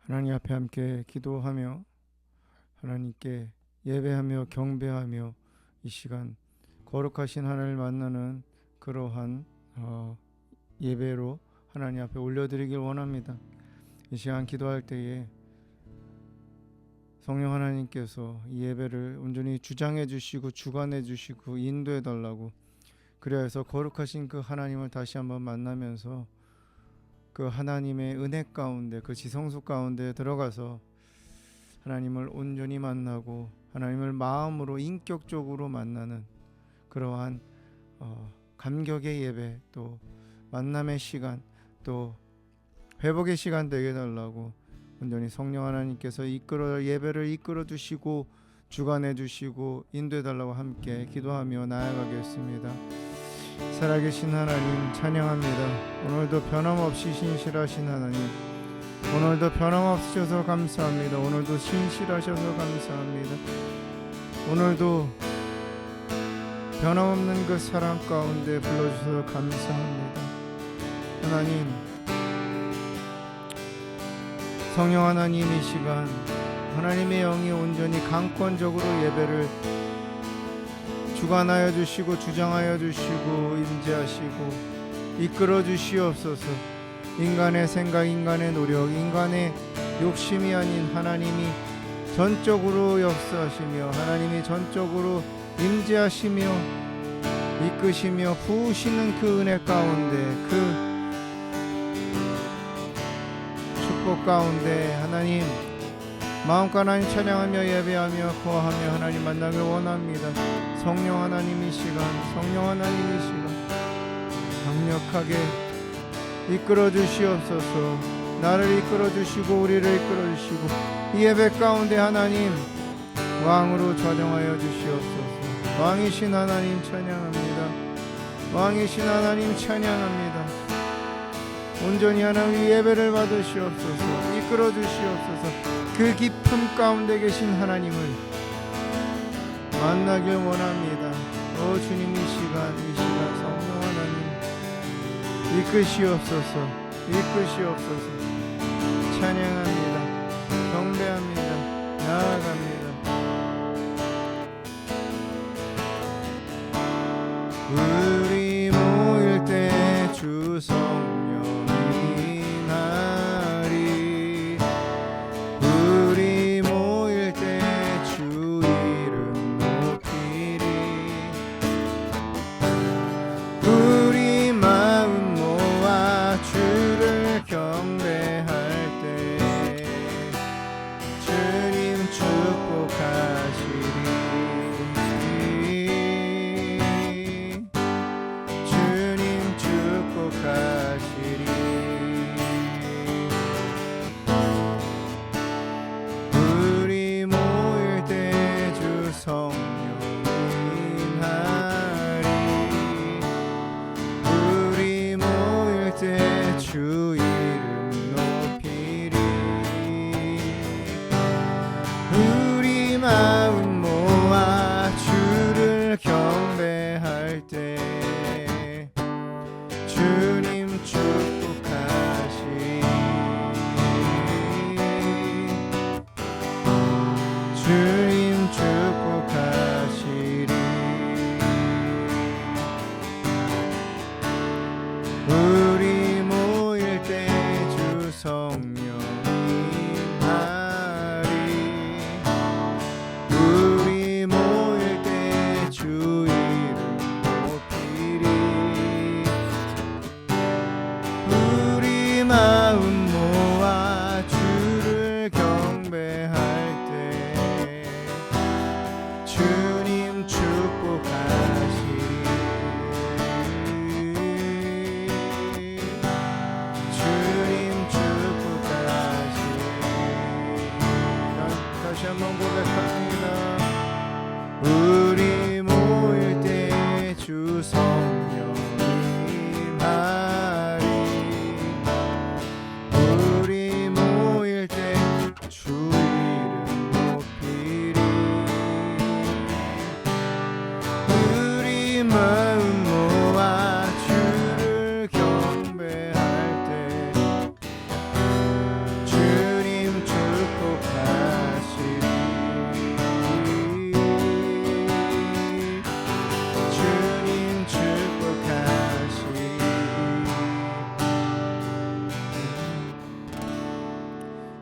하나님 앞에 함께 기도하며 하나님께 예배하며 경배하며 이 시간 거룩하신 하나님을 만나는 그러한 예배로 하나님 앞에 올려드리길 원합니다. 이 시간 기도할 때에 성령 하나님께서 이 예배를 온전히 주장해 주시고 주관해 주시고 인도해 달라고, 그래야 해서 거룩하신 그 하나님을 다시 한번 만나면서 그 하나님의 은혜 가운데, 그 지성소 가운데 들어가서 하나님을 온전히 만나고 하나님을 마음으로 인격적으로 만나는 그러한 감격의 예배, 또 만남의 시간, 또 회복의 시간 되게 달라고 온전히 성령 하나님께서 예배를 이끌어 주시고 주관해 주시고 인도해 달라고 함께 기도하며 나아가겠습니다. 살아계신 하나님 찬양합니다. 오늘도 변함없이 신실하신 하나님, 오늘도 변함없으셔서 감사합니다. 오늘도 신실하셔서 감사합니다. 오늘도 변함없는 그 사랑 가운데 불러주셔서 감사합니다. 하나님, 성령 하나님, 이 시간 하나님의 영이 온전히 강권적으로 예배를 주관하여 주시고 주장하여 주시고 임재하시고 이끌어 주시옵소서. 인간의 생각, 인간의 노력, 인간의 욕심이 아닌 하나님이 전적으로 역사하시며 하나님이 전적으로 임재하시며 이끄시며 부으시는 그 은혜 가운데, 그 축복 가운데 하나님 마음과 하나님 찬양하며 예배하며 거하며 하나님 만나길 원합니다. 성령 하나님, 이 시간 성령 하나님, 이 시간 강력하게 이끌어 주시옵소서. 나를 이끌어 주시고 우리를 이끌어 주시고 이 예배 가운데 하나님 왕으로 좌정하여 주시옵소서. 왕이신 하나님 찬양합니다. 왕이신 하나님 찬양합니다. 온전히 하나님 예배를 받으시옵소서. 이끌어 주시옵소서. 그 깊음 가운데 계신 하나님을 만나길 원합니다. 주님, 이 시간 성령 하나님 이끄시옵소서. 이끄시옵소서. 찬양합니다. 경배합니다. 나아갑니다. 우리 모일 때 주 성령이 나리, 우리 모일 때 주 이름 높이리, 우리 마음 모아 주를 경배할 때 주님 축복하시리, 주님 축복하시리. 우리 모일 때 주 성령이 하리, 우리 모일 때 주 이름 높이리, 우리 마음 모아 주를 경배할 때 주님 축복하시리, 주님 축복하시리. 우리 모일 때 주 성령이 하리, 우리 모일 때 주 이름 높이리, 우리 마음 모아 주를 경배할 때 주님 축복하시리, 주님 축복하시리. 다시 한번 고백합니다. 우리 모일 때 주 성령이 하리,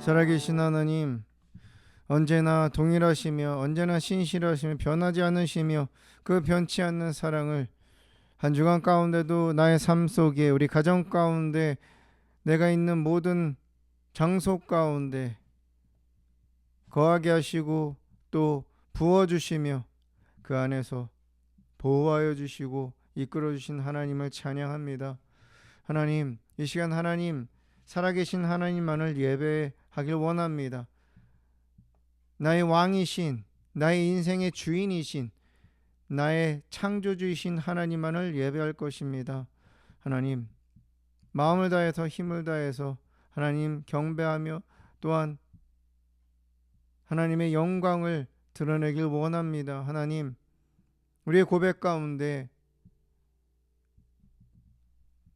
살아계신 하나님, 언제나 동일하시며 언제나 신실하시며 변하지 않으시며 그 변치 않는 사랑을 한 주간 가운데도 나의 삶 속에, 우리 가정 가운데, 내가 있는 모든 장소 가운데 거하게 하시고 또 부어주시며 그 안에서 보호하여 주시고 이끌어 주신 하나님을 찬양합니다. 하나님, 이 시간 하나님, 살아계신 하나님만을 예배하길 원합니다. 나의 왕이신, 나의 인생의 주인이신, 나의 창조주이신 하나님만을 예배할 것입니다. 하나님, 마음을 다해서 힘을 다해서 하나님 경배하며 또한 하나님의 영광을 드러내길 원합니다. 하나님, 우리의 고백 가운데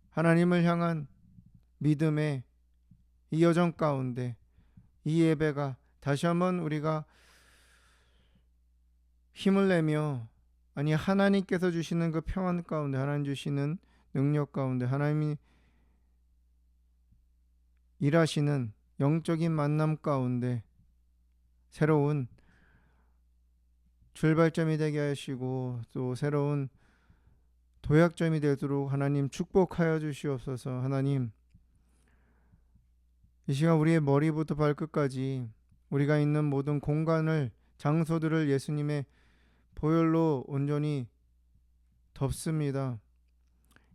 하나님을 향한 믿음의 이 여정 가운데 이 예배가 다시 한번 우리가 힘을 내며, 아니 하나님께서 주시는 그 평안 가운데, 하나님 주시는 능력 가운데, 하나님이 일하시는 영적인 만남 가운데 새로운 출발점이 되게 하시고 또 새로운 도약점이 되도록 하나님 축복하여 주시옵소서. 하나님, 이 시간 우리의 머리부터 발끝까지 우리가 있는 모든 공간을, 장소들을 예수님의 보혈로 온전히 덮습니다.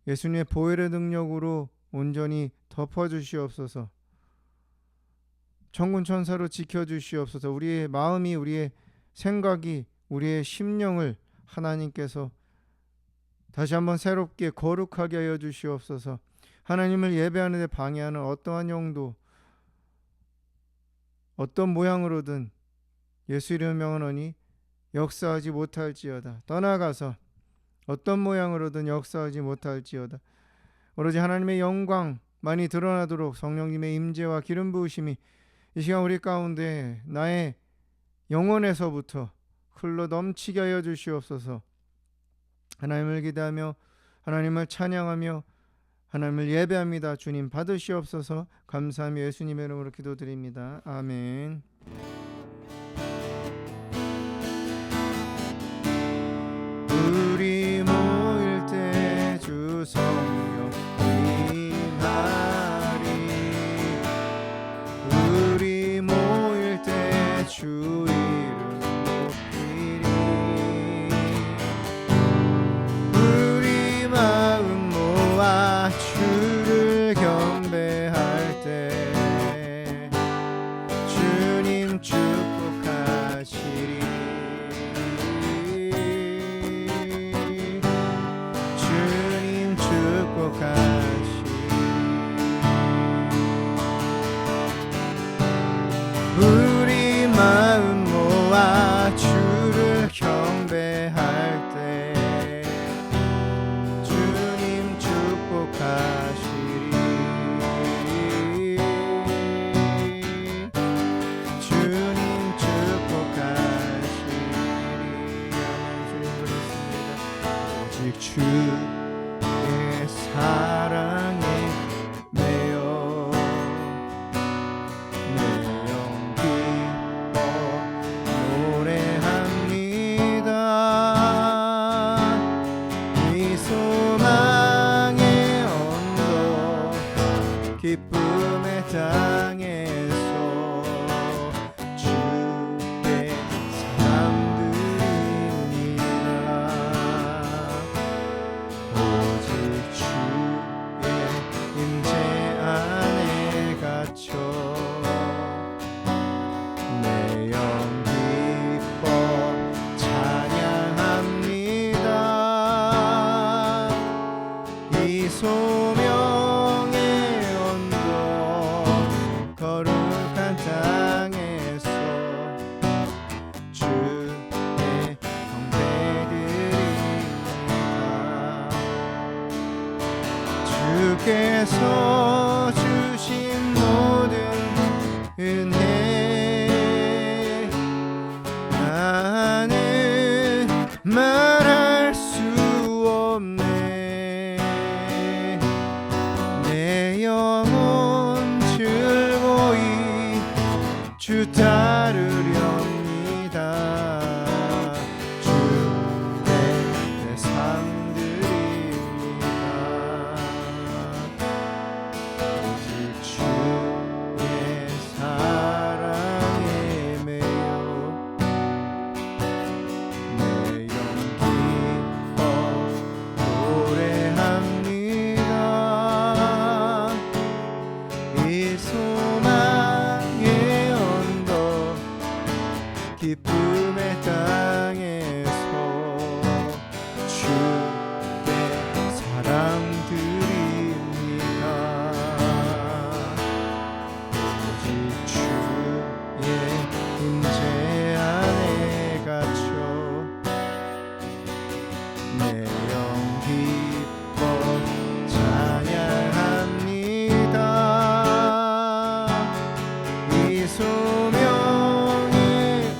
예수님의 보혈의 능력으로 온전히 덮어주시옵소서. 천군 천사로 지켜주시옵소서. 우리의 마음이, 우리의 생각이, 우리의 심령을 하나님께서 다시 한번 새롭게 거룩하게 하여 주시옵소서. 하나님을 예배하는 데 방해하는 어떠한 영도, 어떤 모양으로든 예수 이름을 명하노니 역사하지 못할지어다. 떠나가서 어떤 모양으로든 역사하지 못할지어다. 오로지 하나님의 영광만이 드러나도록 성령님의 임재와 기름 부으심이 이 시간 우리 가운데 나의 영혼에서부터 흘러 넘치게 하여 주시옵소서. 하나님을 기대하며 하나님을 찬양하며 하나님을 예배합니다. 주님 받으시옵소서. 감사하며 예수님의 이름으로 기도드립니다. 아멘. 우리 모일 때 주 성령 임하리. 우리 모일 때 주 이름 높이리. 우리 마음 모아 주를 경배할 때 주님 축복하시리. 주님 축복하시리. 우리 마음 모아 주를 경배할 때 주님 축복하시리. 주님 축복하시리. 주님 그렇습니다. 오직 주의 사랑에 매여 내 영 기뻐 노래합니다. 이 소망의 언덕 기쁨의 땅에서 주께 사람 드립니다. 오직 주의 임재 안에 갇혀 내 영 기뻐 찬양합니다. 이 소명의 언덕 거룩한 땅에서 주의 경배드립니다. 주께서 주신 모든 은혜 나는 말할 수 없네. 내 영혼 즐거이 주 따르렵니다. 주께 내 삶 드립니다. 오직 주의 사랑에 매여 내 영 기뻐 노래합니다. 이 소망의 언덕 기쁨의 땅에서 주께 사랑 드립니다. 오직 주의 임재 안에 갇혀 내 영 기뻐 찬양합니다. 이 소명의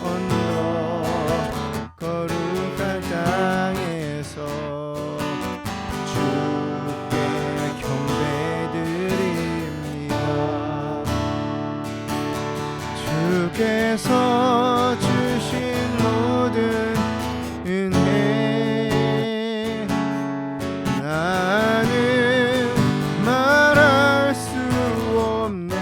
언덕 거룩한 땅에서 주께 경배드립니다. 주께서 주신 모든 은혜 나는 말할 수 없네.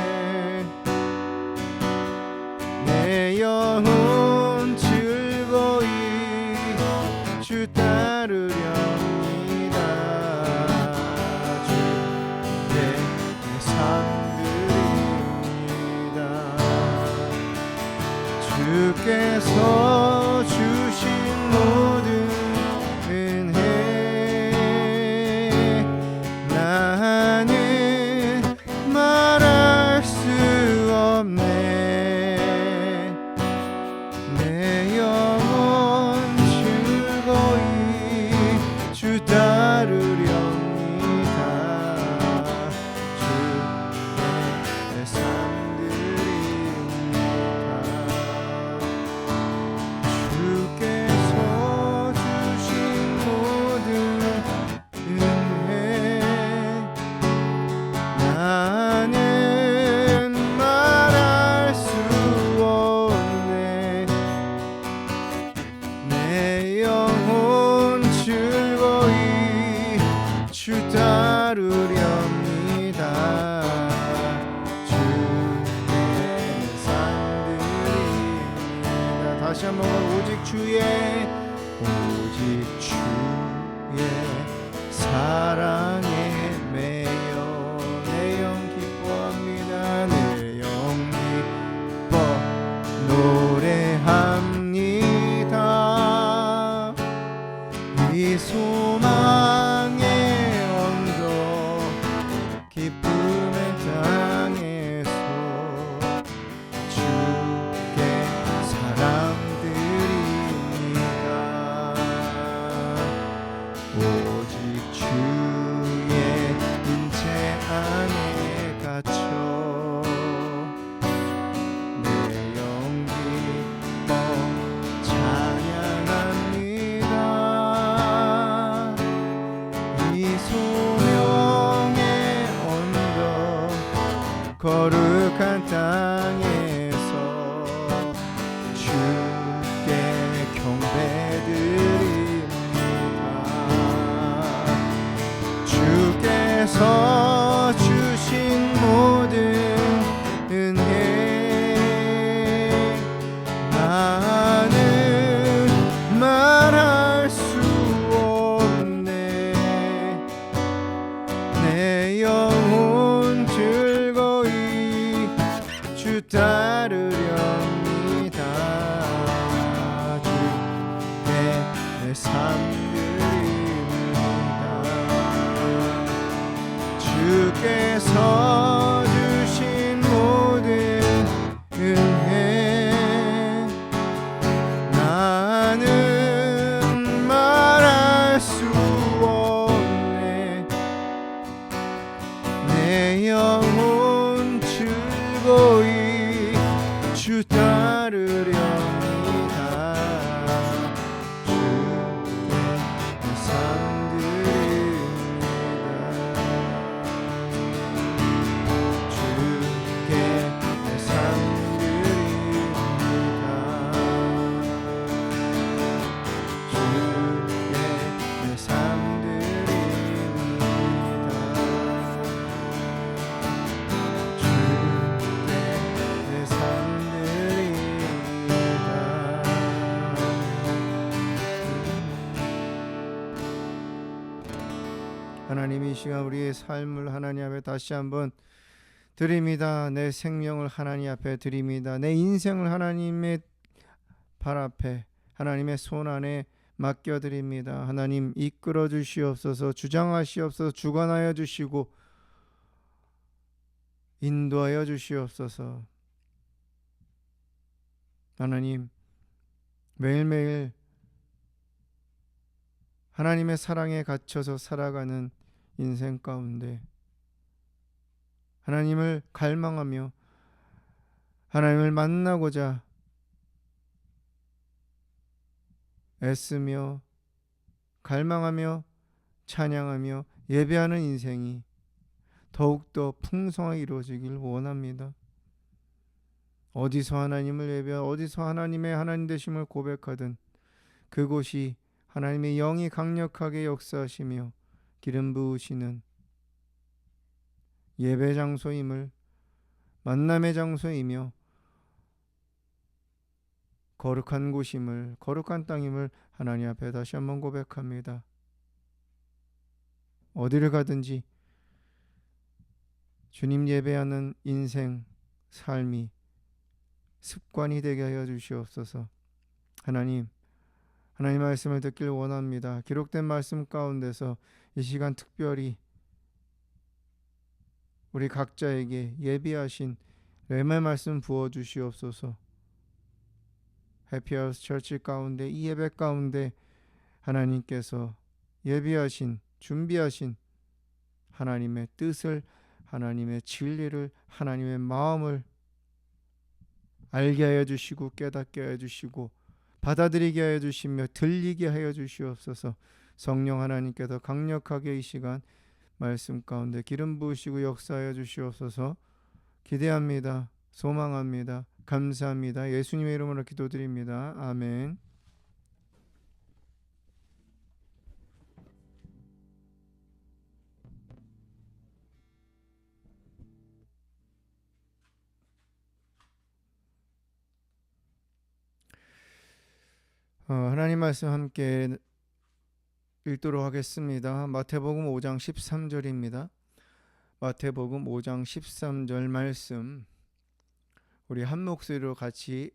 내 영혼 즐거이 주 따르렵니다. 주께 내 삶 드립니다. 주께서 주신 모든 은혜 나는 말할 수 없네. 내 영혼 즐거이 주 따르렵니다. 주께 내 삶 드립니다. 주께서 주신 모든 은혜 나는 말할 수 없네. 내 영혼 즐거이 주 따르렵니다. 주께 산 드립니다. 다시 한번 오직 주의 사랑에 매여 내 영 기뻐합니다. 내 영 기뻐 노래합니다. 이 소망의 언덕 기쁨의 땅에서 주께 사랑 드립니다. 오직 주의 임재 안에 갇혀 내 영 기뻐 찬양합니다. 이 소명의 언덕 거룩한 땅에서 주께 경배드립니다. 주께서 주신 모든 은혜 나는 말할 수 없네. 내 영혼 즐거이 주 따르렵니다. 주께 내 삶 드립니다. 주께서 주신 모든 은혜 나는 말할 수 없네. 내 영혼 즐거이 주 따르렵니다. 주께 내 삶 드립니다. 주께 내 삶 드립니다. 하나님 이 시간 우리의 삶을 하나님 앞에 다시 한번 드립니다. 내 생명을 하나님 앞에 드립니다. 내 인생을 하나님의 발 앞에 하나님의 손 안에 맡겨드립니다. 하나님 이끌어 주시옵소서. 주장하시옵소서. 주관하여 주시고 인도하여 주시옵소서. 하나님 매일매일 하나님의 사랑에 갇혀서 살아가는 인생 가운데 하나님을 갈망하며 하나님을 만나고자 애쓰며 갈망하며 찬양하며 예배하는 인생이 더욱더 풍성하게 이루어지길 원합니다. 어디서 하나님을 예배하고 어디서 하나님의 하나님 되심을 고백하든 그곳이 하나님의 영이 강력하게 역사하시며 기름 부으시는 예배 장소임을, 만남의 장소이며 거룩한 곳임을, 거룩한 땅임을 하나님 앞에 다시 한번 고백합니다. 어디를 가든지 주님 예배하는 인생, 삶이 습관이 되게 하여 주시옵소서. 하나님 말씀을 듣길 원합니다. 기록된 말씀 가운데서 이 시간 특별히 우리 각자에게 예비하신 렘의 말씀 부어 주시옵소서. 해피하우스 처치 가운데 이 예배 가운데 하나님께서 예비하신 준비하신 하나님의 뜻을, 하나님의 진리를, 하나님의 마음을 알게 하여 주시고 깨닫게 하여 주시고 받아들이게 하여 주시며 들리게 하여 주시옵소서. 성령 하나님께서 강력하게 이 시간 말씀 가운데 기름 부으시고 역사하여 주시옵소서. 기대합니다. 소망합니다. 감사합니다. 예수님의 이름으로 기도드립니다. 아멘. 하나님 말씀 함께 읽도록 하겠습니다. 마태복음 5장 13절입니다. 마태복음 5장 13절 말씀 우리 한 목소리로 같이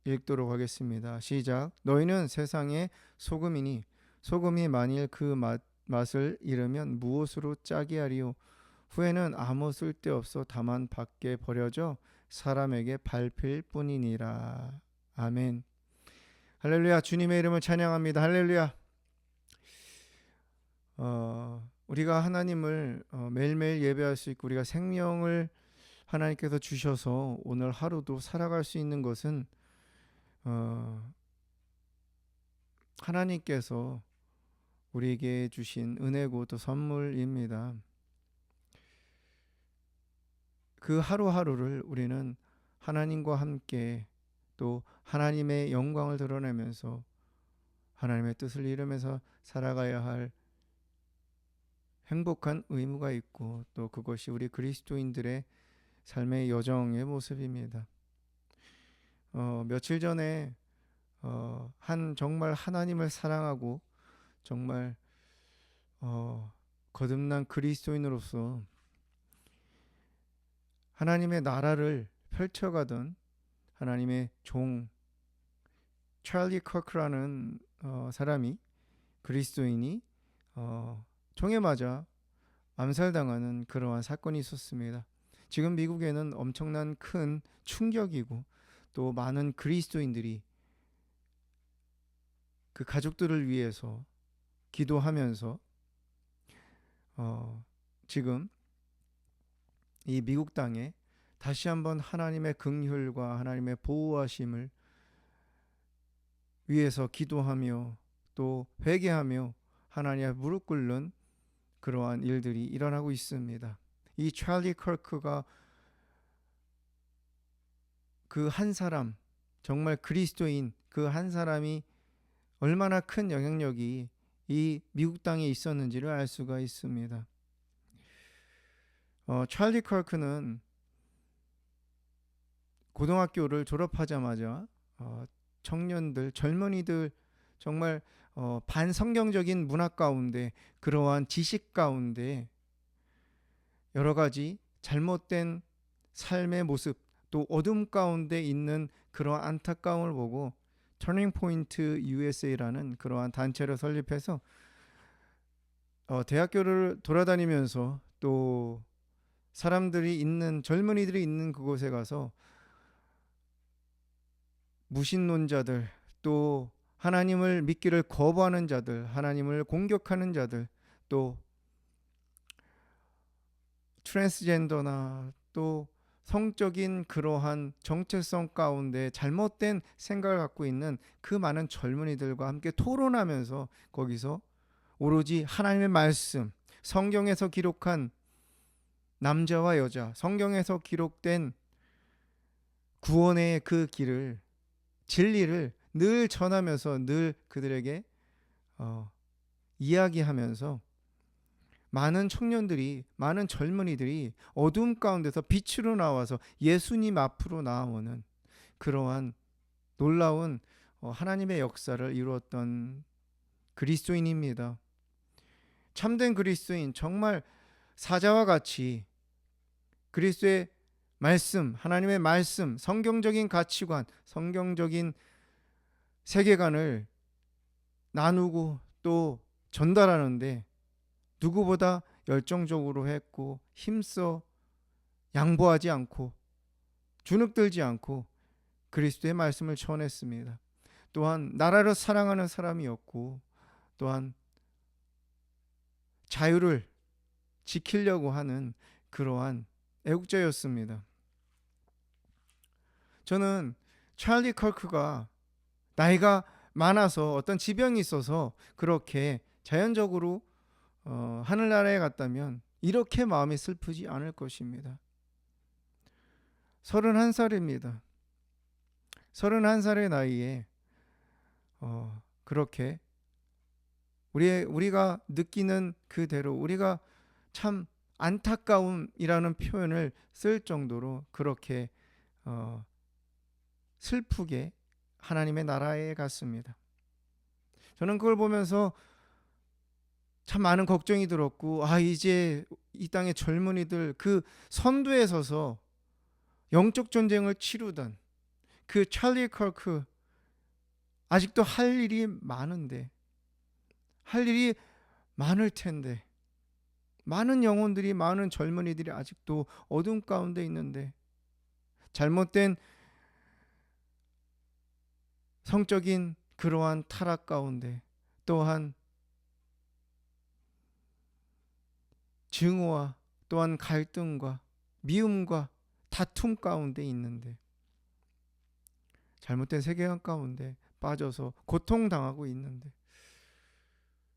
읽도록 하겠습니다. 시작. 너희는 세상의 소금이니 소금이 만일 그 맛을 잃으면 무엇으로 짜게 하리요? 후에는 아무 쓸데없어 다만 밖에 버려져 사람에게 밟힐 뿐이니라. 아멘. 할렐루야. 주님의 이름을 찬양합니다. 할렐루야. 우리가 하나님을 매일매일 예배할 수 있고 우리가 생명을 하나님께서 주셔서 오늘 하루도 살아갈 수 있는 것은 하나님께서 우리에게 주신 은혜고 또 선물입니다. 그 하루하루를 우리는 하나님과 함께 또 하나님의 영광을 드러내면서 하나님의 뜻을 이루면서 살아가야 할 행복한 의무가 있고 또 그것이 우리 그리스도인들의 삶의 여정의 모습입니다. 며칠 전에 한 정말 하나님을 사랑하고 정말 거듭난 그리스도인으로서 하나님의 나라를 펼쳐가던 하나님의 종 찰리 커크라는 사람이 그리스도인이 총에 맞아 암살당하는 그러한 사건이 있었습니다. 지금 미국에는 엄청난 큰 충격이고 또 많은 그리스도인들이 그 가족들을 위해서 기도하면서 지금 이 미국 땅에 다시 한번 하나님의 긍휼과 하나님의 보호하심을 위해서 기도하며 또 회개하며 하나님 앞에 무릎 꿇는 그러한 일들이 일어나고 있습니다. 이 찰리 커크가 그 한 사람, 정말 그리스도인 그 한 사람이 얼마나 큰 영향력이 이 미국 땅에 있었는지를 알 수가 있습니다. 찰리 커크는 젊은이들 정말 반성경적인 문화 가운데, 그러한 지식 가운데 여러 가지 잘못된 삶의 모습, 또 어둠 가운데 있는 그러한 안타까움을 보고 터닝 포인트 USA라는 그러한 단체를 설립해서 대학교를 돌아다니면서 또 사람들이 있는, 젊은이들이 있는 그곳에 가서 무신론자들, 또 하나님을 믿기를 거부하는 자들, 하나님을 공격하는 자들, 또 트랜스젠더나 또 성적인 그러한 정체성 가운데 잘못된 생각을 갖고 있는 그 많은 젊은이들과 함께 토론하면서 거기서 오로지 하나님의 말씀, 성경에서 기록한 남자와 여자, 성경에서 기록된 구원의 그 길을, 진리를 늘 전하면서 늘 그들에게 이야기하면서 많은 청년들이, 많은 젊은이들이 어둠 가운데서 빛으로 나와서 예수님 앞으로 나아오는 그러한 놀라운 하나님의 역사를 이루었던 그리스도인입니다. 참된 그리스도인, 정말 사자와 같이 그리스도의 말씀, 하나님의 말씀, 성경적인 가치관, 성경적인 세계관을 나누고 또 전달하는데 누구보다 열정적으로 했고, 힘써 양보하지 않고 주눅들지 않고 그리스도의 말씀을 전했습니다. 또한 나라를 사랑하는 사람이었고, 또한 자유를 지키려고 하는 그러한 애국자였습니다. 저는 찰리 컬크가 나이가 많아서 어떤 지병이 있어서 그렇게 자연적으로 하늘나라에 갔다면 이렇게 마음이 슬프지 않을 것입니다. 31살입니다. 31살의 나이에 그렇게 우리가 느끼는 그대로, 우리가 참 안타까움이라는 표현을 쓸 정도로 그렇게 슬프게 하나님의 나라에 갔습니다. 저는 그걸 보면서 참 많은 걱정이 들었고, 이제 이 땅의 젊은이들, 그 선두에 서서 영적 전쟁을 치르던 그 찰리 컬크, 아직도 할 일이 많은데, 할 일이 많을 텐데, 많은 영혼들이, 많은 젊은이들이 아직도 어둠 가운데 있는데, 잘못된 성적인 그러한 타락 가운데, 또한 증오와 또한 갈등과 미움과 다툼 가운데 있는데, 잘못된 세계관 가운데 빠져서 고통당하고 있는데,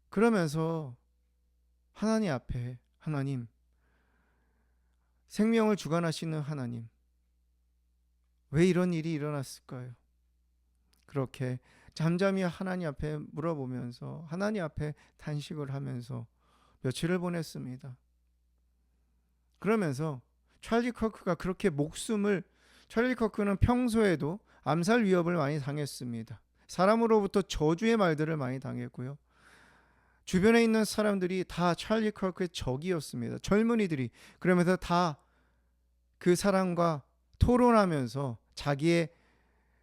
그러면서 하나님 앞에, 하나님, 생명을 주관하시는 하나님, 왜 이런 일이 일어났을까요? 그렇게 잠잠히 하나님 앞에 물어보면서, 하나님 앞에 탄식을 하면서 며칠을 보냈습니다. 그러면서 찰리 커크가 그렇게 찰리 커크는 평소에도 암살 위협을 많이 당했습니다. 사람으로부터 저주의 말들을 많이 당했고요. 주변에 있는 사람들이 다 찰리 커크의 적이었습니다. 젊은이들이. 그러면서 다 그 사람과 토론하면서 자기의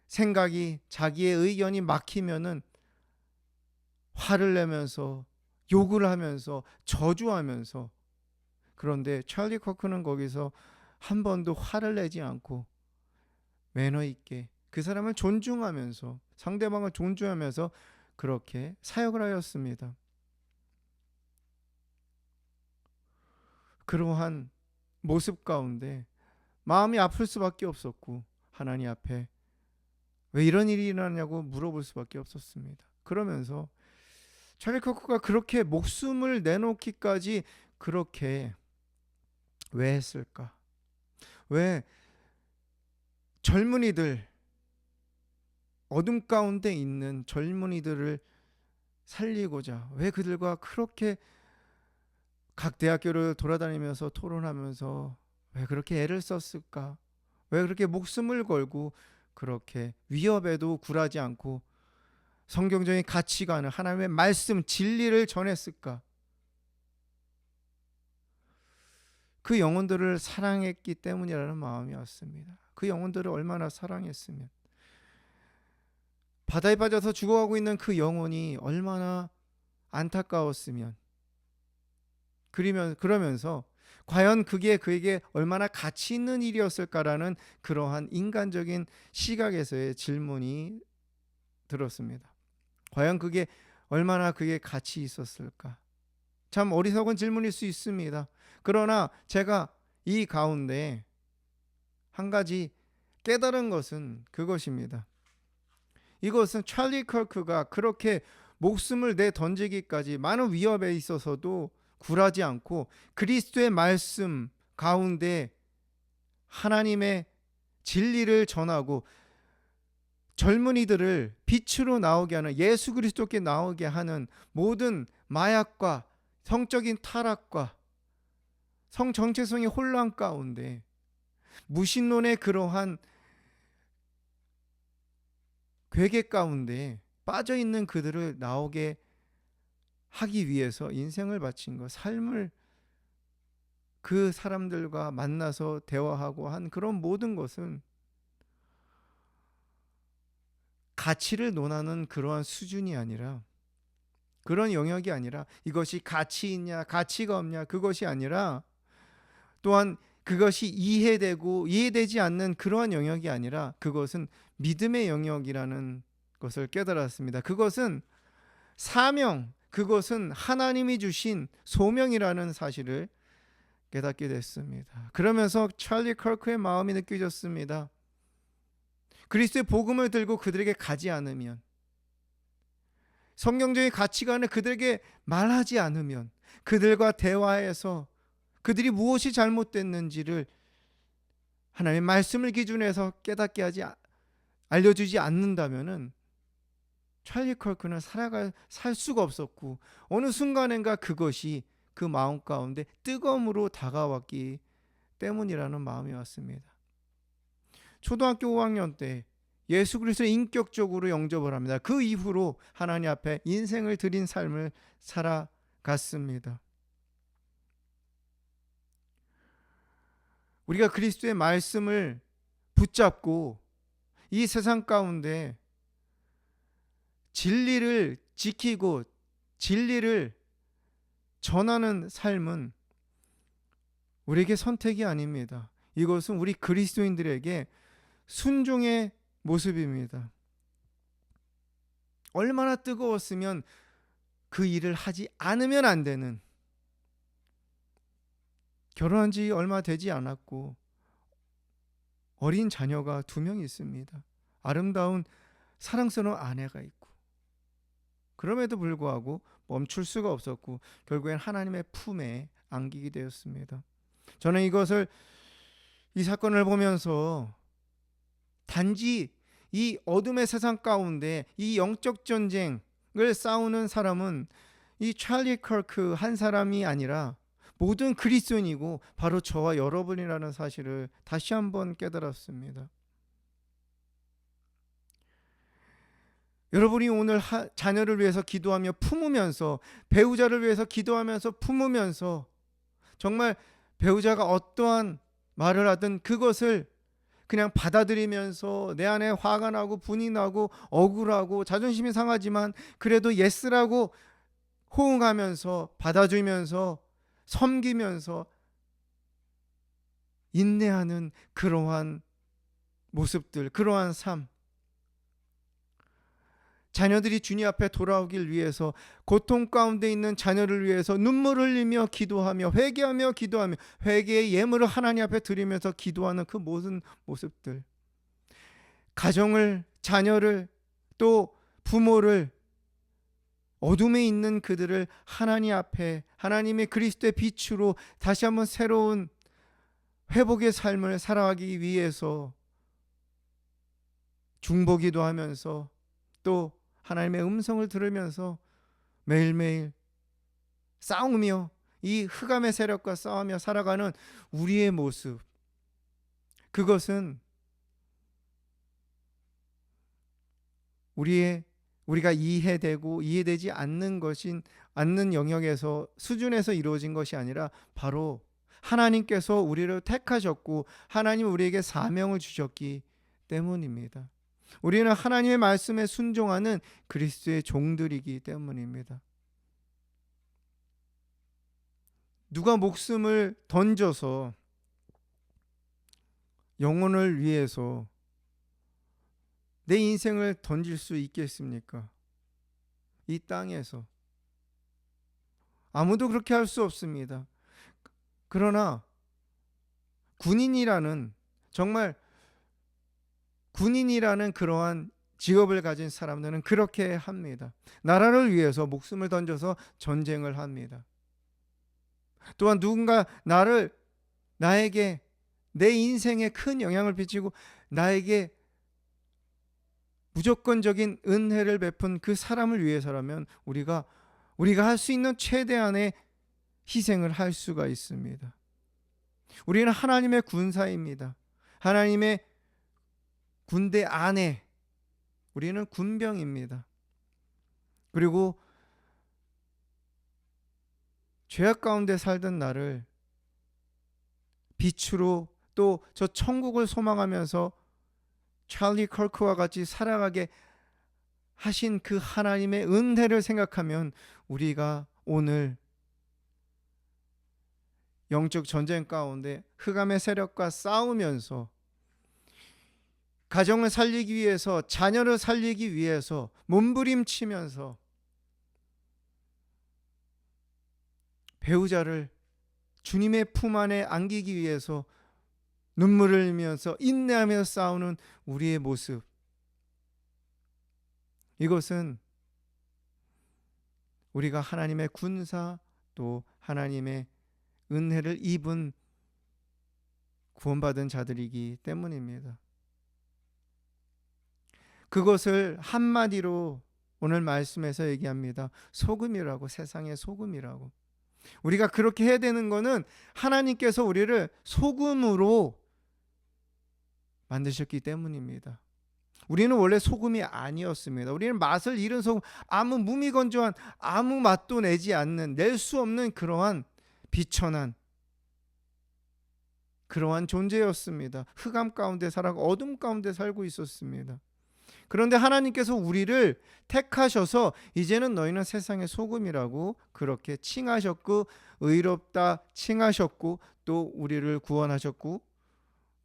생각이, 자기의 의견이 막히면은 화를 내면서 욕을 하면서 저주하면서, 그런데 찰리 커크는 거기서 한 번도 화를 내지 않고 매너 있게 그 사람을 존중하면서, 상대방을 존중하면서 그렇게 사역을 하였습니다. 그러한 모습 가운데 마음이 아플 수밖에 없었고, 하나님 앞에 왜 이런 일이 일어나냐고 물어볼 수밖에 없었습니다. 그러면서 찰리 커크가 그렇게 목숨을 내놓기까지 그렇게 왜 했을까? 왜 젊은이들, 어둠 가운데 있는 젊은이들을 살리고자 왜 그들과 그렇게 각 대학교를 돌아다니면서 토론하면서 왜 그렇게 애를 썼을까? 왜 그렇게 목숨을 걸고 그렇게 위협에도 굴하지 않고 성경적인 가치관을, 하나님의 말씀, 진리를 전했을까? 그 영혼들을 사랑했기 때문이라는 마음이 왔습니다. 그 영혼들을 얼마나 사랑했으면, 바다에 빠져서 죽어가고 있는 그 영혼이 얼마나 안타까웠으면, 그러면서 과연 그게 그에게 얼마나 가치 있는 일이었을까라는 그러한 인간적인 시각에서의 질문이 들었습니다. 과연 그게 얼마나 그게 가치 있었을까? 참 어리석은 질문일 수 있습니다. 그러나 제가 이 가운데 한 가지 깨달은 것은 그것입니다. 이것은 찰리 커크가 그렇게 목숨을 내 던지기까지 많은 위협에 있어서도 굴하지 않고 그리스도의 말씀 가운데 하나님의 진리를 전하고 젊은이들을 빛으로 나오게 하는, 예수 그리스도께 나오게 하는 모든 마약과 성적인 타락과 성 정체성의 혼란 가운데, 무신론의 그러한 괴계 가운데 빠져 있는 그들을 나오게 하기 위해서 인생을 바친 것, 삶을 그 사람들과 만나서 대화하고 한 그런 모든 것은 가치를 논하는 그러한 수준이 아니라, 그런 영역이 아니라, 이것이 가치 있냐 가치가 없냐 그것이 아니라, 또한 그것이 이해되지 않는 그러한 영역이 아니라, 그것은 믿음의 영역이라는 것을 깨달았습니다. 그것은 사명, 그것은 하나님이 주신 소명이라는 사실을 깨닫게 됐습니다. 그러면서 찰리 커크의 마음이 느껴졌습니다. 그리스도의 복음을 들고 그들에게 가지 않으면, 성경적인 가치관을 그들에게 말하지 않으면, 그들과 대화해서 그들이 무엇이 잘못됐는지를 하나님의 말씀을 기준해서 깨닫게 알려주지 않는다면은 찰리 커크는 살 수가 없었고, 어느 순간인가 그것이 그 마음 가운데 뜨거움으로 다가왔기 때문이라는 마음이 왔습니다. 초등학교 5학년 때 예수 그리스도를 인격적으로 영접을 합니다. 그 이후로 하나님 앞에 인생을 드린 삶을 살아갔습니다. 우리가 그리스도의 말씀을 붙잡고 이 세상 가운데 진리를 지키고 진리를 전하는 삶은 우리에게 선택이 아닙니다. 이것은 우리 그리스도인들에게 순종의 모습입니다. 얼마나 뜨거웠으면 그 일을 하지 않으면 안 되는, 결혼한 지 얼마 되지 않았고 어린 자녀가 2명 있습니다. 아름다운 사랑스러운 아내가 있고, 그럼에도 불구하고 멈출 수가 없었고 결국엔 하나님의 품에 안기게 되었습니다. 저는 이 사건을 보면서 단지 이 어둠의 세상 가운데 이 영적 전쟁을 싸우는 사람은 이 찰리 커크 한 사람이 아니라 모든 그리스도인이고 바로 저와 여러분이라는 사실을 다시 한번 깨달았습니다. 여러분이 오늘 자녀를 위해서 기도하며 품으면서, 배우자를 위해서 기도하면서 품으면서, 정말 배우자가 어떠한 말을 하든 그것을 그냥 받아들이면서 내 안에 화가 나고 분이 나고 억울하고 자존심이 상하지만 그래도 예스라고 호응하면서 받아주면서 섬기면서 인내하는 그러한 모습들, 그러한 삶, 자녀들이 주님 앞에 돌아오길 위해서 고통 가운데 있는 자녀를 위해서 눈물을 흘리며 기도하며 회개하며 기도하며 회개의 예물을 하나님 앞에 드리면서 기도하는 그 모든 모습들, 가정을, 자녀를, 또 부모를, 어둠에 있는 그들을 하나님 앞에 하나님의 그리스도의 빛으로 다시 한번 새로운 회복의 삶을 살아가기 위해서 중보기도 하면서 또 하나님의 음성을 들으면서 매일매일 싸우며 이 흑암의 세력과 싸우며 살아가는 우리의 모습, 그것은 우리의 우리가 이해되고 이해되지 않는 영역에서 수준에서 이루어진 것이 아니라 바로 하나님께서 우리를 택하셨고 하나님 우리에게 사명을 주셨기 때문입니다. 우리는 하나님의 말씀에 순종하는 그리스도의 종들이기 때문입니다. 누가 목숨을 던져서 영혼을 위해서 내 인생을 던질 수 있겠습니까? 이 땅에서 아무도 그렇게 할 수 없습니다. 그러나 정말 군인이라는 그러한 직업을 가진 사람들은 그렇게 합니다. 나라를 위해서 목숨을 던져서 전쟁을 합니다. 또한 누군가 나에게 내 인생에 큰 영향을 끼치고 나에게 무조건적인 은혜를 베푼 그 사람을 위해서라면 우리가 할 수 있는 최대한의 희생을 할 수가 있습니다. 우리는 하나님의 군사입니다. 하나님의 군대 안에 우리는 군병입니다. 그리고 죄악 가운데 살던 나를 빛으로 또 저 천국을 소망하면서 찰리 컬크와 같이 살아가게 하신 그 하나님의 은혜를 생각하면 우리가 오늘 영적 전쟁 가운데 흑암의 세력과 싸우면서 가정을 살리기 위해서 자녀를 살리기 위해서 몸부림치면서 배우자를 주님의 품 안에 안기기 위해서 눈물을 흘리면서 인내하며 싸우는 우리의 모습, 이것은 우리가 하나님의 군사 또 하나님의 은혜를 입은 구원받은 자들이기 때문입니다. 그것을 한마디로 오늘 말씀에서 얘기합니다. 소금이라고, 세상의 소금이라고. 우리가 그렇게 해야 되는 것은 하나님께서 우리를 소금으로 만드셨기 때문입니다. 우리는 원래 소금이 아니었습니다. 우리는 맛을 잃은 소금, 아무 무미건조한 아무 맛도 내지 않는, 낼 수 없는 그러한 비천한 그러한 존재였습니다. 흑암 가운데 살아가고 어둠 가운데 살고 있었습니다. 그런데 하나님께서 우리를 택하셔서 이제는 너희는 세상의 소금이라고 그렇게 칭하셨고, 의롭다 칭하셨고, 또 우리를 구원하셨고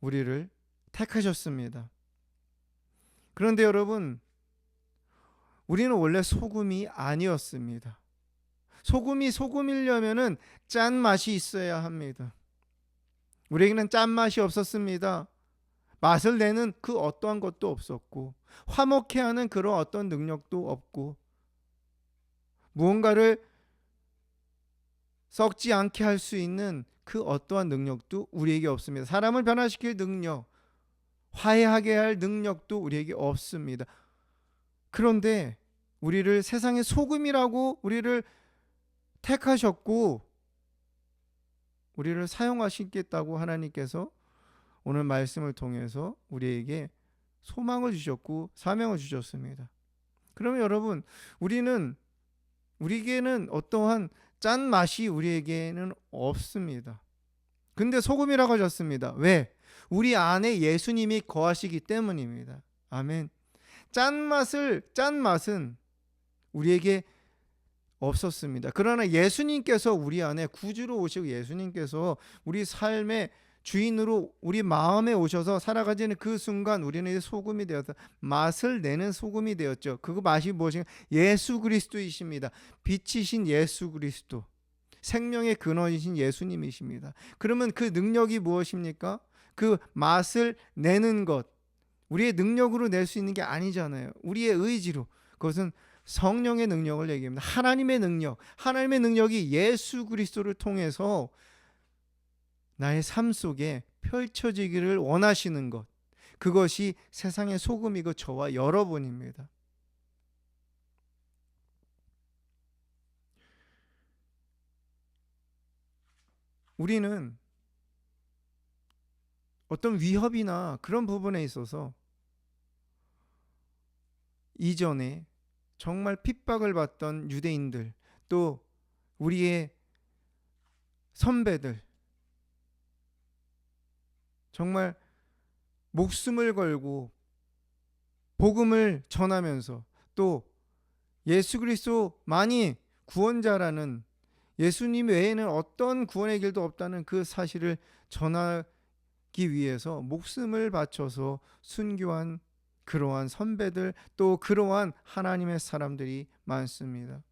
우리를 택하셨습니다. 그런데 여러분, 우리는 원래 소금이 아니었습니다. 소금이 소금이려면은 짠맛이 있어야 합니다. 우리에게는 짠맛이 없었습니다. 맛을 내는 그 어떠한 것도 없었고, 화목해 하는 그런 어떤 능력도 없고, 무언가를 썩지 않게 할 수 있는 그 어떠한 능력도 우리에게 없습니다. 사람을 변화시킬 능력, 화해하게 할 능력도 우리에게 없습니다. 그런데 우리를 세상의 소금이라고 우리를 택하셨고 우리를 사용하시겠다고 하나님께서 오늘 말씀을 통해서 우리에게 소망을 주셨고 사명을 주셨습니다. 그러면 여러분, 우리에게는 어떠한 짠맛이 우리에게는 없습니다. 근데 소금이라고 하셨습니다. 왜? 우리 안에 예수님이 거하시기 때문입니다. 아멘. 짠맛은 우리에게 없었습니다. 그러나 예수님께서 우리 안에 구주로 오시고 예수님께서 우리 삶의 주인으로 우리 마음에 오셔서 살아가지는 그 순간 우리는 소금이 되어서 맛을 내는 소금이 되었죠. 그 맛이 무엇인가? 예수 그리스도이십니다. 빛이신 예수 그리스도, 생명의 근원이신 예수님이십니다. 그러면 그 능력이 무엇입니까? 그 맛을 내는 것, 우리의 능력으로 낼 수 있는 게 아니잖아요. 우리의 의지로. 그것은 성령의 능력을 얘기합니다. 하나님의 능력이 예수 그리스도를 통해서 나의 삶 속에 펼쳐지기를 원하시는 것, 그것이 세상의 소금이고 저와 여러분입니다. 우리는 어떤 위협이나 그런 부분에 있어서 이전에 정말 핍박을 받던 유대인들, 또 우리의 선배들, 정말 목숨을 걸고 복음을 전하면서 또 예수 그리스도만이 구원자라는, 예수님 외에는 어떤 구원의 길도 없다는 그 사실을 전하기 위해서 목숨을 바쳐서 순교한 그러한 선배들, 또 그러한 하나님의 사람들이 많습니다.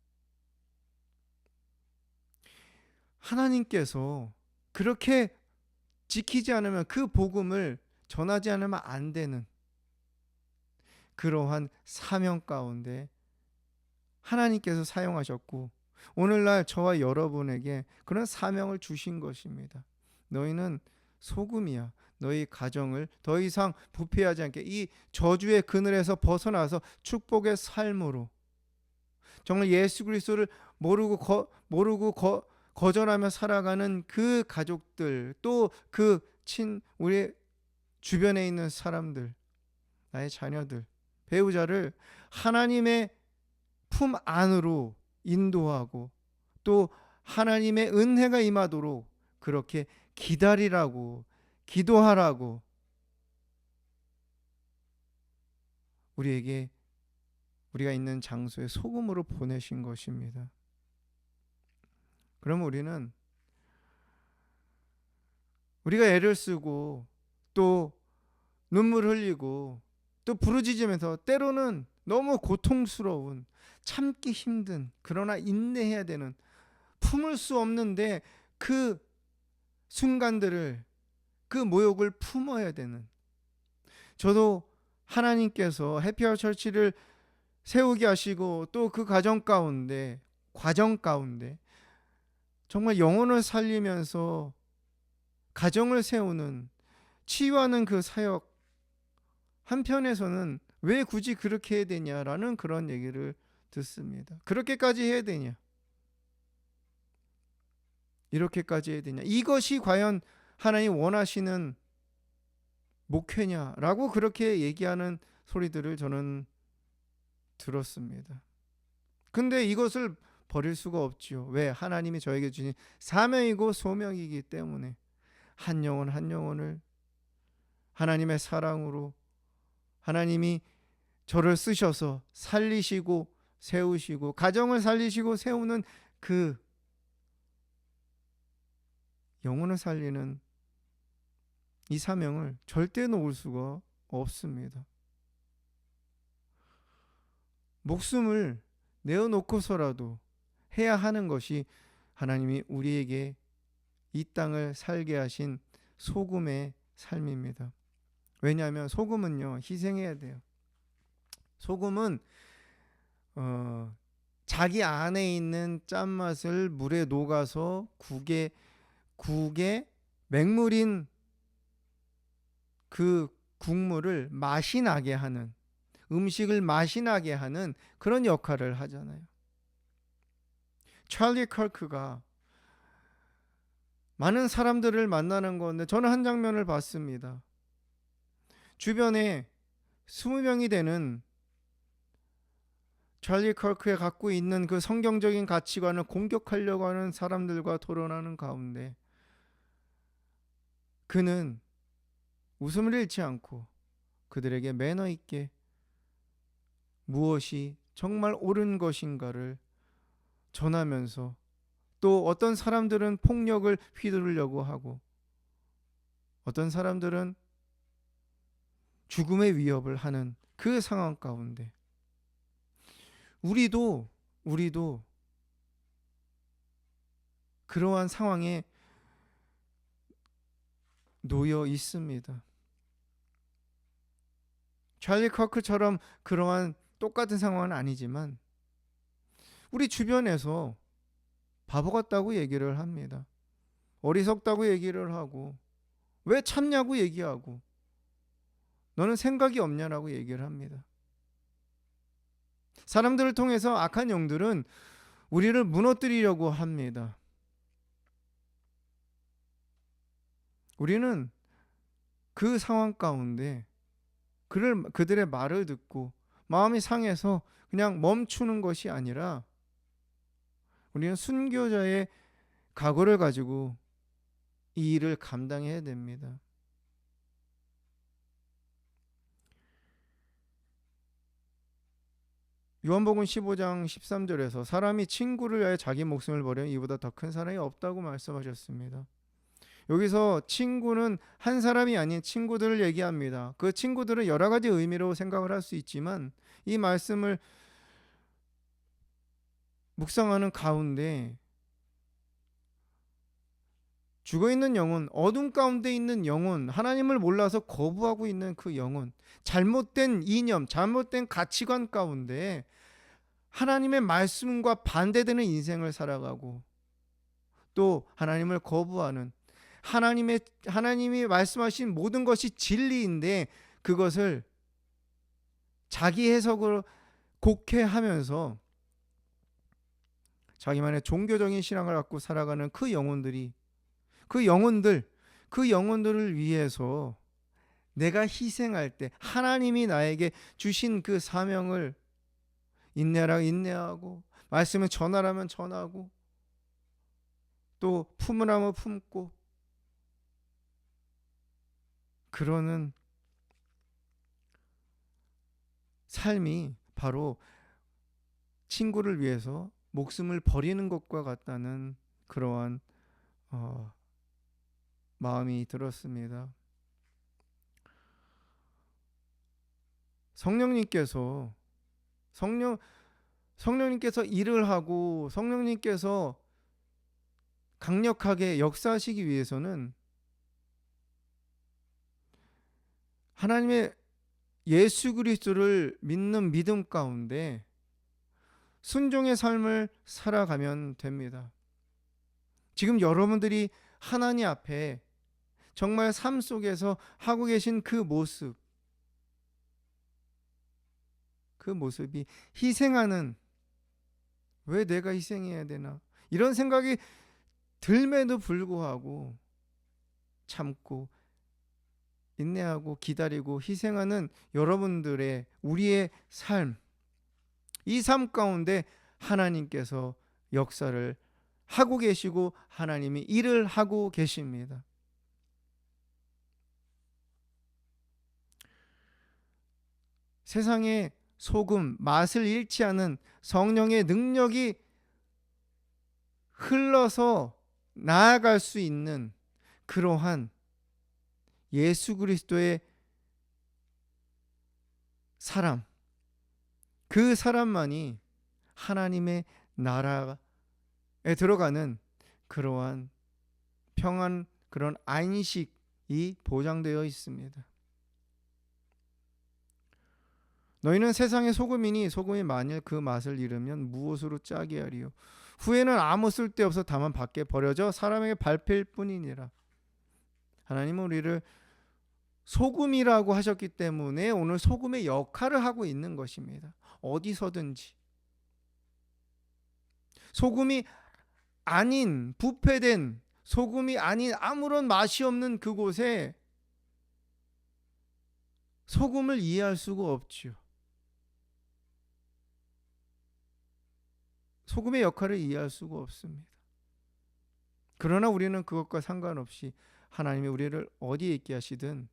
하나님께서 그렇게 지키지 않으면, 그 복음을 전하지 않으면 안 되는 그러한 사명 가운데 하나님께서 사용하셨고, 오늘날 저와 여러분에게 그런 사명을 주신 것입니다. 너희는 소금이야. 너희 가정을 더 이상 부패하지 않게 이 저주의 그늘에서 벗어나서 축복의 삶으로, 정말 예수 그리스도를 모르고 거절하며 살아가는 그 가족들, 또 그 우리 주변에 있는 사람들, 나의 자녀들, 배우자를 하나님의 품 안으로 인도하고, 또 하나님의 은혜가 임하도록 그렇게 기다리라고, 기도하라고 우리에게, 우리가 있는 장소에 소금으로 보내신 것입니다. 그럼 우리가 애를 쓰고 또 눈물 흘리고 또 부르짖으면서 때로는 너무 고통스러운, 참기 힘든, 그러나 인내해야 되는, 품을 수 없는데 그 순간들을, 그 모욕을 품어야 되는, 저도 하나님께서 해피아워 처치를 세우게 하시고 또 그 과정 가운데 정말 영혼을 살리면서 가정을 세우는, 치유하는 그 사역, 한편에서는 왜 굳이 그렇게 해야 되냐라는 그런 얘기를 듣습니다. 그렇게까지 해야 되냐? 이렇게까지 해야 되냐? 이것이 과연 하나님 원하시는 목회냐라고 그렇게 얘기하는 소리들을 저는 들었습니다. 근데 이것을 버릴 수가 없지요. 왜? 하나님이 저에게 주신 사명이고 소명이기 때문에 한 영혼 한 영혼을 하나님의 사랑으로, 하나님이 저를 쓰셔서 살리시고 세우시고 가정을 살리시고 세우는 그 영혼을 살리는 이 사명을 절대 놓을 수가 없습니다. 목숨을 내어놓고서라도 해야 하는 것이 하나님이 우리에게 이 땅을 살게 하신 소금의 삶입니다. 왜냐하면 소금은요, 희생해야 돼요. 소금은 자기 안에 있는 짠맛을 물에 녹아서 국에 맹물인 그 국물을 맛이 나게 하는, 음식을 맛이 나게 하는 그런 역할을 하잖아요. 찰리 커크가 많은 사람들을 만나는 건데, 저는 한 장면을 봤습니다. 주변에 20명이 되는 찰리 커크에 갖고 있는 그 성경적인 가치관을 공격하려고 하는 사람들과 토론하는 가운데 그는 웃음을 잃지 않고 그들에게 매너 있게 무엇이 정말 옳은 것인가를 전하면서, 또 어떤 사람들은 폭력을 휘두르려고 하고 어떤 사람들은 죽음의 위협을 하는 그 상황 가운데 우리도 그러한 상황에 놓여 있습니다. 찰리 커크처럼 그러한 똑같은 상황은 아니지만 우리 주변에서 바보 같다고 얘기를 합니다. 어리석다고 얘기를 하고, 왜 참냐고 얘기하고, 너는 생각이 없냐라고 얘기를 합니다. 사람들을 통해서 악한 영들은 우리를 무너뜨리려고 합니다. 우리는 그 상황 가운데 그들의 말을 듣고 마음이 상해서 그냥 멈추는 것이 아니라 우리는 순교자의 각오를 가지고 이 일을 감당해야 됩니다. 요한복음 15장 13절에서 사람이 친구를 위하여 자기 목숨을 버리면 이보다 더 큰 사랑이 없다고 말씀하셨습니다. 여기서 친구는 한 사람이 아닌 친구들을 얘기합니다. 그 친구들은 여러 가지 의미로 생각을 할 수 있지만 이 말씀을 묵상하는 가운데 죽어있는 영혼, 어둠 가운데 있는 영혼, 하나님을 몰라서 거부하고 있는 그 영혼, 잘못된 이념, 잘못된 가치관 가운데 하나님의 말씀과 반대되는 인생을 살아가고 또 하나님을 거부하는, 하나님이 말씀하신 모든 것이 진리인데 그것을 자기 해석으로 곡해하면서 자기만의 종교적인 신앙을 갖고 살아가는 그 영혼들을 위해서 내가 희생할 때 하나님이 나에게 주신 그 사명을 인내하라 인내하고, 말씀을 전하라면 전하고, 또 품으라면 품고, 그러는 삶이 바로 친구를 위해서 목숨을 버리는 것과 같다는 그러한 마음이 들었습니다. 성령님께서 일을 하고 성령님께서 강력하게 역사하시기 위해서는 하나님의 예수 그리스도를 믿는 믿음 가운데 순종의 삶을 살아가면 됩니다. 지금 여러분들이 하나님 앞에 정말 삶 속에서 하고 계신 그 모습이 희생하는, 왜 내가 희생해야 되나 이런 생각이 들매도 불구하고 참고 인내하고 기다리고 희생하는 여러분들의, 우리의 삶, 이 삶 가운데 하나님께서 역사를 하고 계시고 하나님이 일을 하고 계십니다. 세상의 소금, 맛을 잃지 않은 성령의 능력이 흘러서 나아갈 수 있는 그러한 예수 그리스도의 사람, 그 사람만이 하나님의 나라에 들어가는 그러한 평안, 그런 안식이 보장되어 있습니다. 너희는 세상의 소금이니 소금이 만일 그 맛을 잃으면 무엇으로 짜게 하리요? 후에는 아무 쓸데없어 다만 밖에 버려져 사람에게 밟힐 뿐이니라. 하나님은 우리를 소금이라고 하셨기 때문에 오늘 소금의 역할을 하고 있는 것입니다. 어디서든지 소금이 아닌, 부패된 소금이 아닌 아무런 맛이 없는 그곳에 소금을 이해할 수가 없죠. 소금의 역할을 이해할 수가 없습니다. 그러나 우리는 그것과 상관없이 하나님이 우리를 어디에 있게 하시든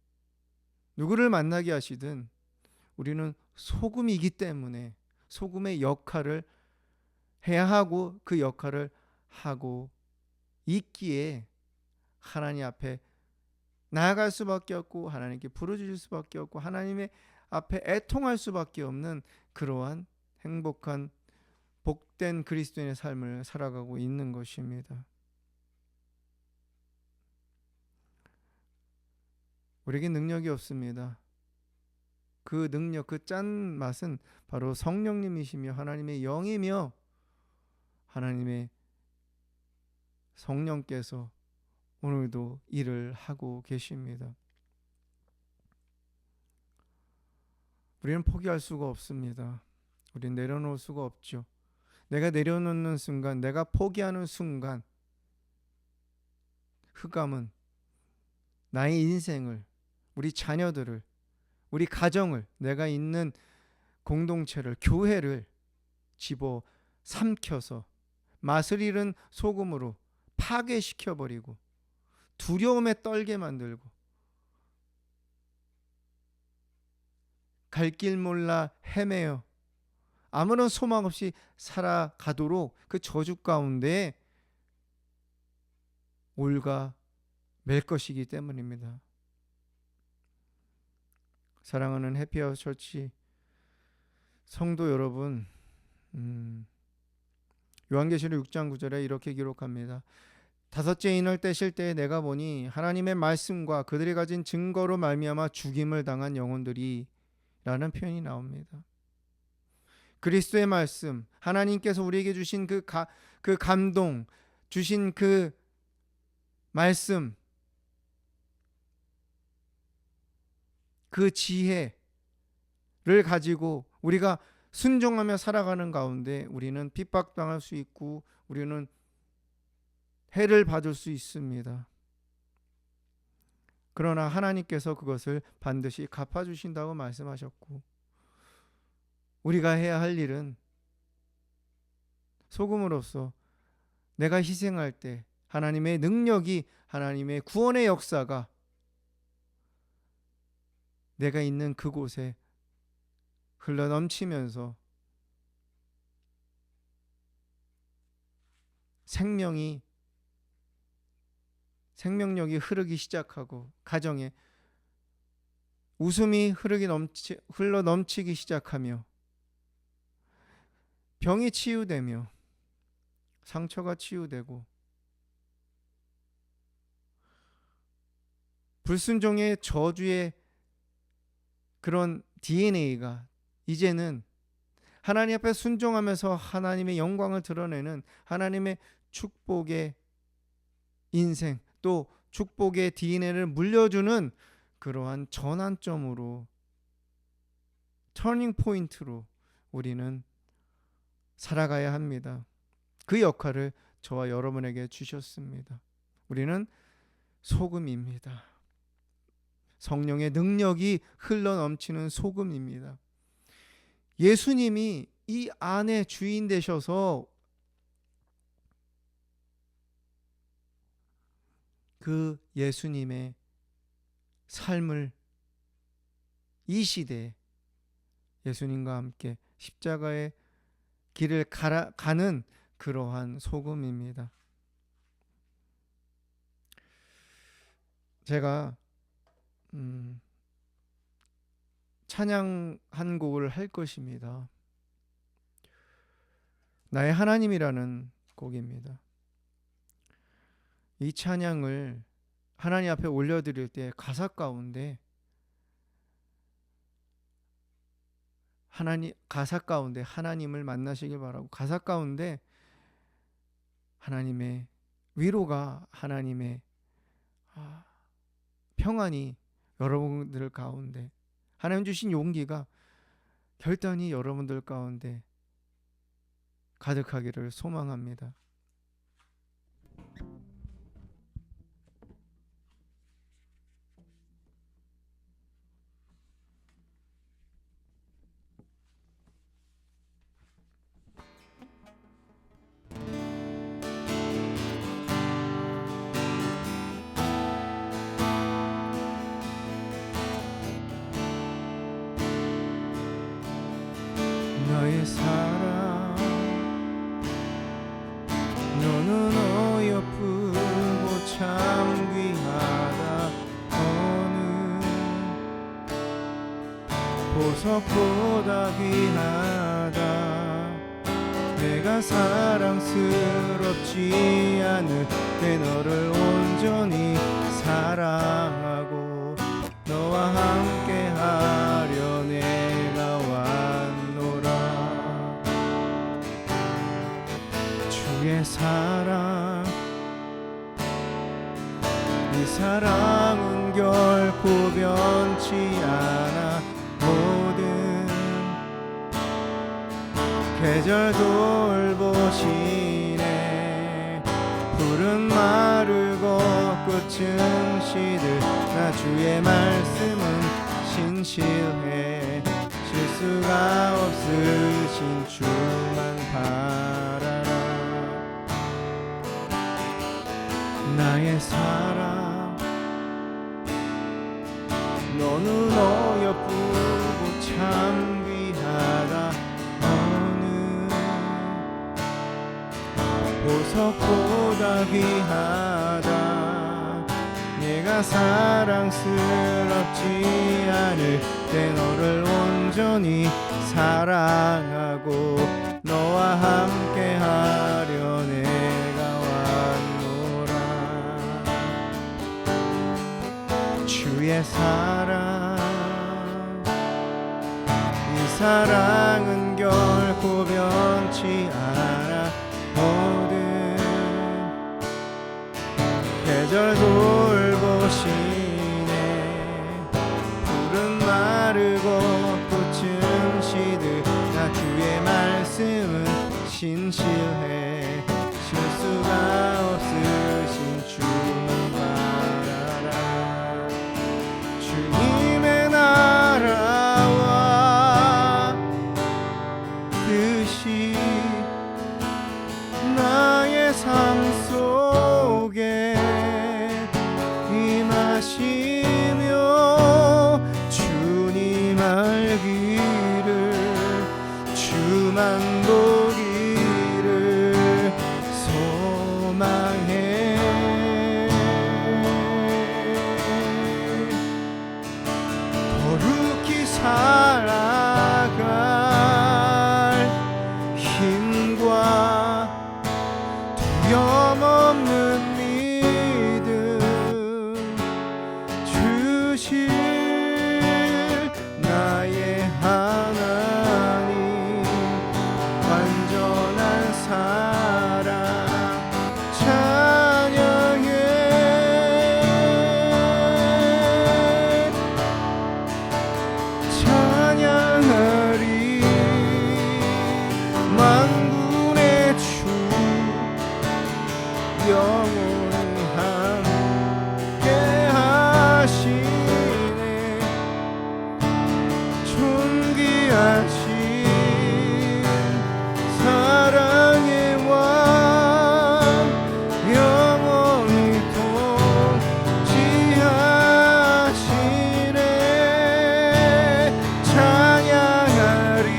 누구를 만나게 하시든 우리는 소금이기 때문에 소금의 역할을 해야 하고 그 역할을 하고 있기에 하나님 앞에 나아갈 수밖에 없고 하나님께 부르짖을 수밖에 없고 하나님의 앞에 애통할 수밖에 없는 그러한 행복한 복된 그리스도인의 삶을 살아가고 있는 것입니다. 우리에게 능력이 없습니다. 그 능력, 그 짠 맛은 바로 성령님이시며 하나님의 영이며 하나님의 성령께서 오늘도 일을 하고 계십니다. 우리는 포기할 수가 없습니다. 우리는 내려놓을 수가 없죠. 내가 내려놓는 순간, 내가 포기하는 순간 흑암은 나의 인생을, 우리 자녀들을, 우리 가정을, 내가 있는 공동체를, 교회를 집어 삼켜서 맛을 잃은 소금으로 파괴시켜버리고 두려움에 떨게 만들고 갈 길 몰라 헤매어 아무런 소망 없이 살아가도록 그 저주 가운데 올가 맬 것이기 때문입니다. 사랑하는 해피아웃 처치 성도 여러분, 요한계시록 6장 9절에 이렇게 기록합니다. 다섯째 인을 떼실 때에 내가 보니 하나님의 말씀과 그들이 가진 증거로 말미암아 죽임을 당한 영혼들이 라는 표현이 나옵니다. 그리스도의 말씀, 하나님께서 우리에게 주신 그 감동, 주신 그 말씀, 그 지혜를 가지고 우리가 순종하며 살아가는 가운데 우리는 핍박당할 수 있고 우리는 해를 받을 수 있습니다. 그러나 하나님께서 그것을 반드시 갚아주신다고 말씀하셨고, 우리가 해야 할 일은 소금으로서 내가 희생할 때 하나님의 능력이, 하나님의 구원의 역사가 내가 있는 그곳에 흘러넘치면서 생명력이 흐르기 시작하고 가정에 웃음이 흘러넘치기 시작하며 병이 치유되며 상처가 치유되고 불순종의 저주의 그런 DNA가 이제는 하나님 앞에 순종하면서 하나님의 영광을 드러내는 하나님의 축복의 인생, 또 축복의 DNA를 물려주는 그러한 전환점으로, 터닝 포인트로 우리는 살아가야 합니다. 그 역할을 저와 여러분에게 주셨습니다. 우리는 소금입니다. 성령의 능력이 흘러넘치는 소금입니다. 예수님이 이 안에 주인 되셔서 그 예수님의 삶을 이 시대에 예수님과 함께 십자가의 길을 가는 그러한 소금입니다. 제가 찬양 한 곡을 할 것입니다. 나의 하나님이라는 곡입니다. 이 찬양을 하나님 앞에 올려드릴 때 가사 가운데 하나님을 만나시길 바라고, 가사 가운데 하나님의 위로가, 하나님의 평안이 여러분들 가운데, 하나님 주신 용기가 결단이 여러분들 가운데 가득하기를 소망합니다. 너의 사랑, 너는 어여쁘고 참 귀하다. 너는 보석보다 귀하다. 내가 사랑스럽지 않을 때 너를 온전히 사랑하고 너와 함께 하려 내가 왔노라. 주의 사랑, 이 사랑은 결코 변치 않아. 모든 계절 돌보시네. 풀은 마르고 꽃은 시들 나 주의 말씀은 신실해. 수가 없으신 주만 바라라. 나의 사랑 너는 어여쁘고 참 귀하다. 너는 보석보다 귀하다. 내가 사랑스럽지 않을 때 너를 온전히 사랑하고 너와 함께하려 내가 왔노라. 주의 사랑 이 사랑은 결코 변치 않아. 모든 계절 돌보시네. 풀은 마르고 꽃은 시드나 주의 말씀은 신실해. 실수가 없으신 주만 바라라. 주님의 나라와 뜻이 나의 삶 속에 임하시며 주님 알기를 주만 보기를 소망해. 거룩히 살아갈 힘과 두려움 없는 믿음 주실 나의 하나님. 완전한 사랑 찬양해. 찬양하리. 만군의 주 영원히 함께 하시네. 존귀하신 사랑의 왕 영원히 통치하시네. 찬양하리.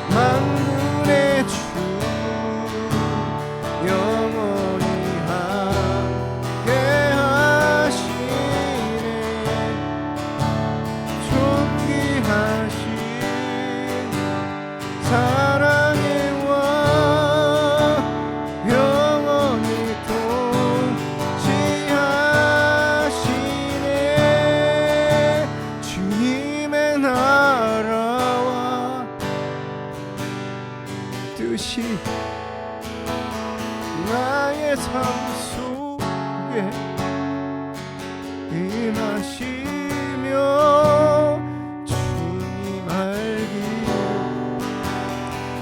만군의 주 영원히 함께 하시네. 존귀하신 사랑의 왕 영원히 통치하시네. 주님의 나라와 뜻이 나의 삶 속에 임하시며 주님 알기를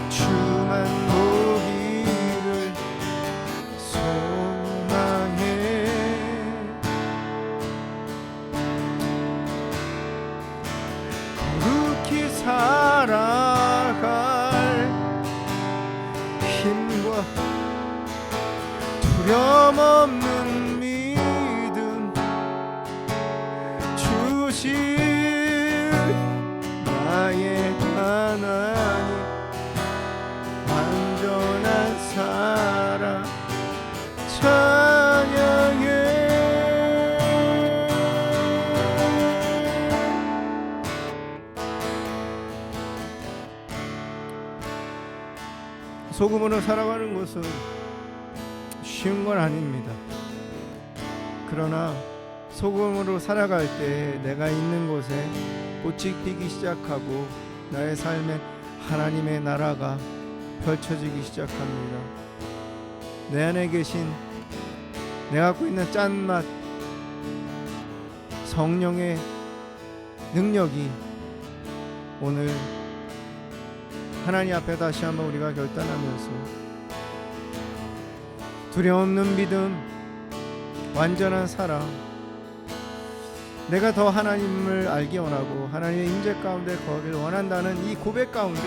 주만 보기를 소망해. 거룩히 살아갈 힘과 두려움 없는 믿음 주실 나의 하나님. 완전한 사랑 찬양해. 소금으로 살아가는 것은 쉬운 건 아닙니다. 그러나 소금으로 살아갈 때 내가 있는 곳에 꽃이 피기 시작하고 나의 삶에 하나님의 나라가 펼쳐지기 시작합니다. 내 안에 계신 내가 갖고 있는 짠맛 성령의 능력이 오늘 하나님 앞에 다시 한번 우리가 결단하면서 두려움 없는 믿음, 완전한 사랑, 내가 더 하나님을 알기 원하고 하나님의 임재 가운데 거하길 원한다는 이 고백 가운데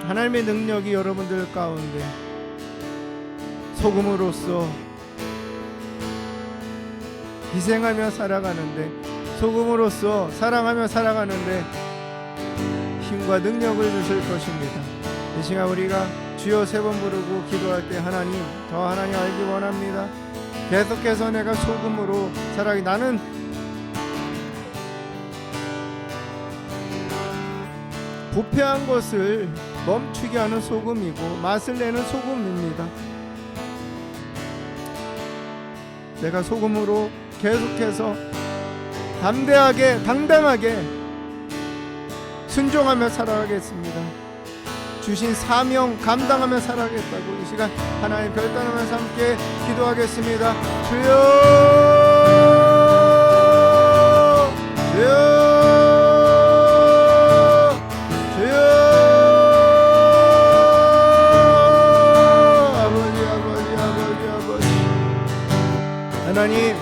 하나님의 능력이 여러분들 가운데 소금으로서 희생하며 살아가는데, 소금으로서 사랑하며 살아가는데 힘과 능력을 주실 것입니다. 이 시간 우리가 주여 3번 부르고 기도할 때 하나님, 더 하나님 알기 원합니다. 계속해서 내가 소금으로 살아가기, 나는 부패한 것을 멈추게 하는 소금이고 맛을 내는 소금입니다. 내가 소금으로 계속해서 담대하게 당당하게 순종하며 살아가겠습니다. 주신 사명 감당하며 살아가겠다고 이 시간 하나님 결단하면서 함께 기도하겠습니다. 주여, 주여, 주여. 아버지, 아버지, 아버지, 아버지. 하나님,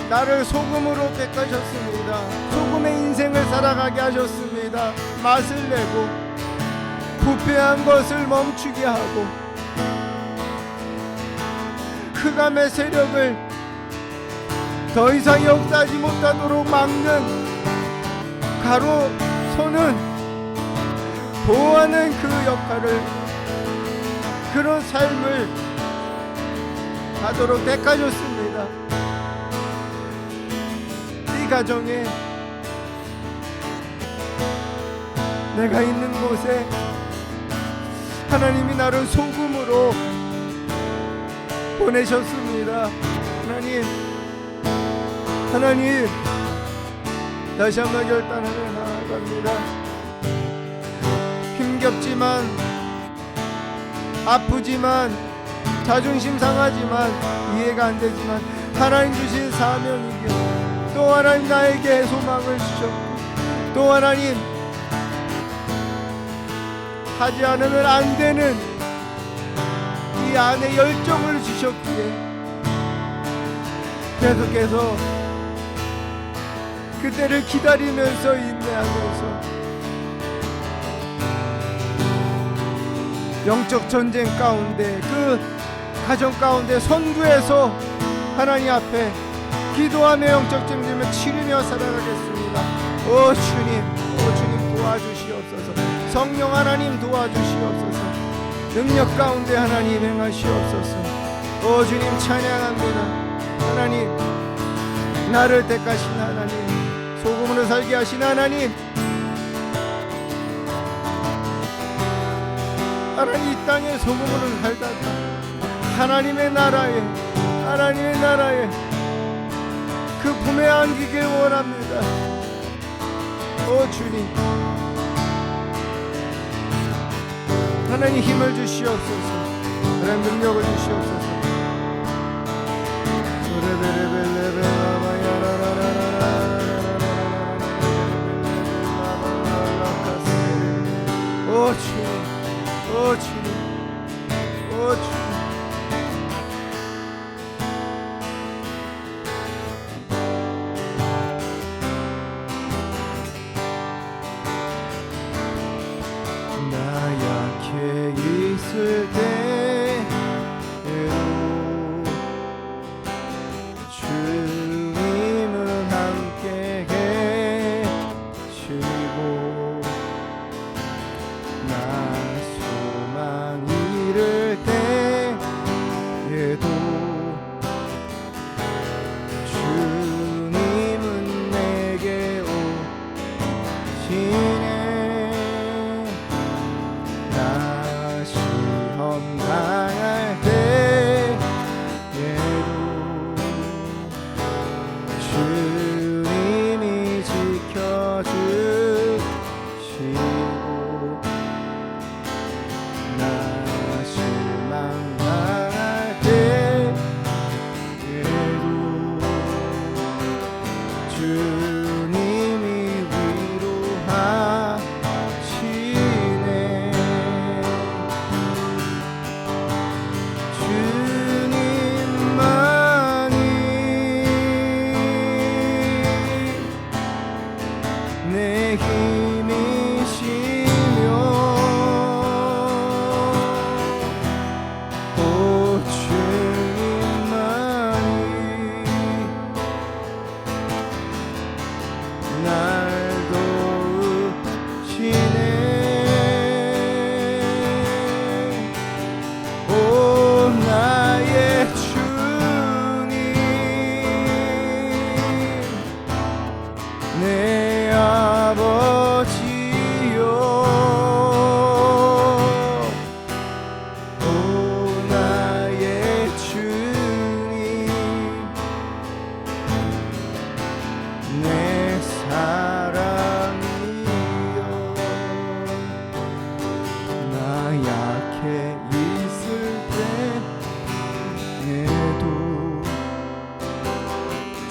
나를 소금으로 택하셨습니다. 소금의 인생을 살아가게 하셨습니다. 맛을 내고 부패한 것을 멈추게 하고 흑암의 세력을 더 이상 역사하지 못하도록 막는 가로서는 보호하는 그 역할을, 그런 삶을 하도록 택하셨습니다. 이 가정에, 내가 있는 곳에 하나님이 나를 소금으로 보내셨습니다. 하나님, 하나님, 다시 한번 결단하며 나아갑니다. 힘겹지만, 아프지만, 자존심 상하지만, 이해가 안 되지만 하나님 주신 사명이기에, 또 하나님 나에게 소망을 주셨고, 또 하나님 하지 않으면 안 되는 이 안에 열정을 주셨기에 계속해서 그때를 기다리면서 인내하면서 영적 전쟁 가운데, 그 가정 가운데 선구해서 하나님 앞에 기도하며 영적 전쟁을 치르며 살아가겠습니다. 오 주님, 오 주님 도와주시옵소서. 성령 하나님 도와주시옵소서. 능력 가운데 하나님 행하시옵소서. 오 주님 찬양합니다. 하나님, 나를 택하신 하나님, 소금으로 살게 하신 하나님, 하나님 이 땅에 소금으로 살다가 하나님의 나라에, 하나님의 나라에 그 품에 안기길 원합니다. 오 주님, 하나님 힘을 주시옵소서. 하나님 능력을 주시옵소서. 오 주님, 오 주님, 오 주님. 나 약해 있을 때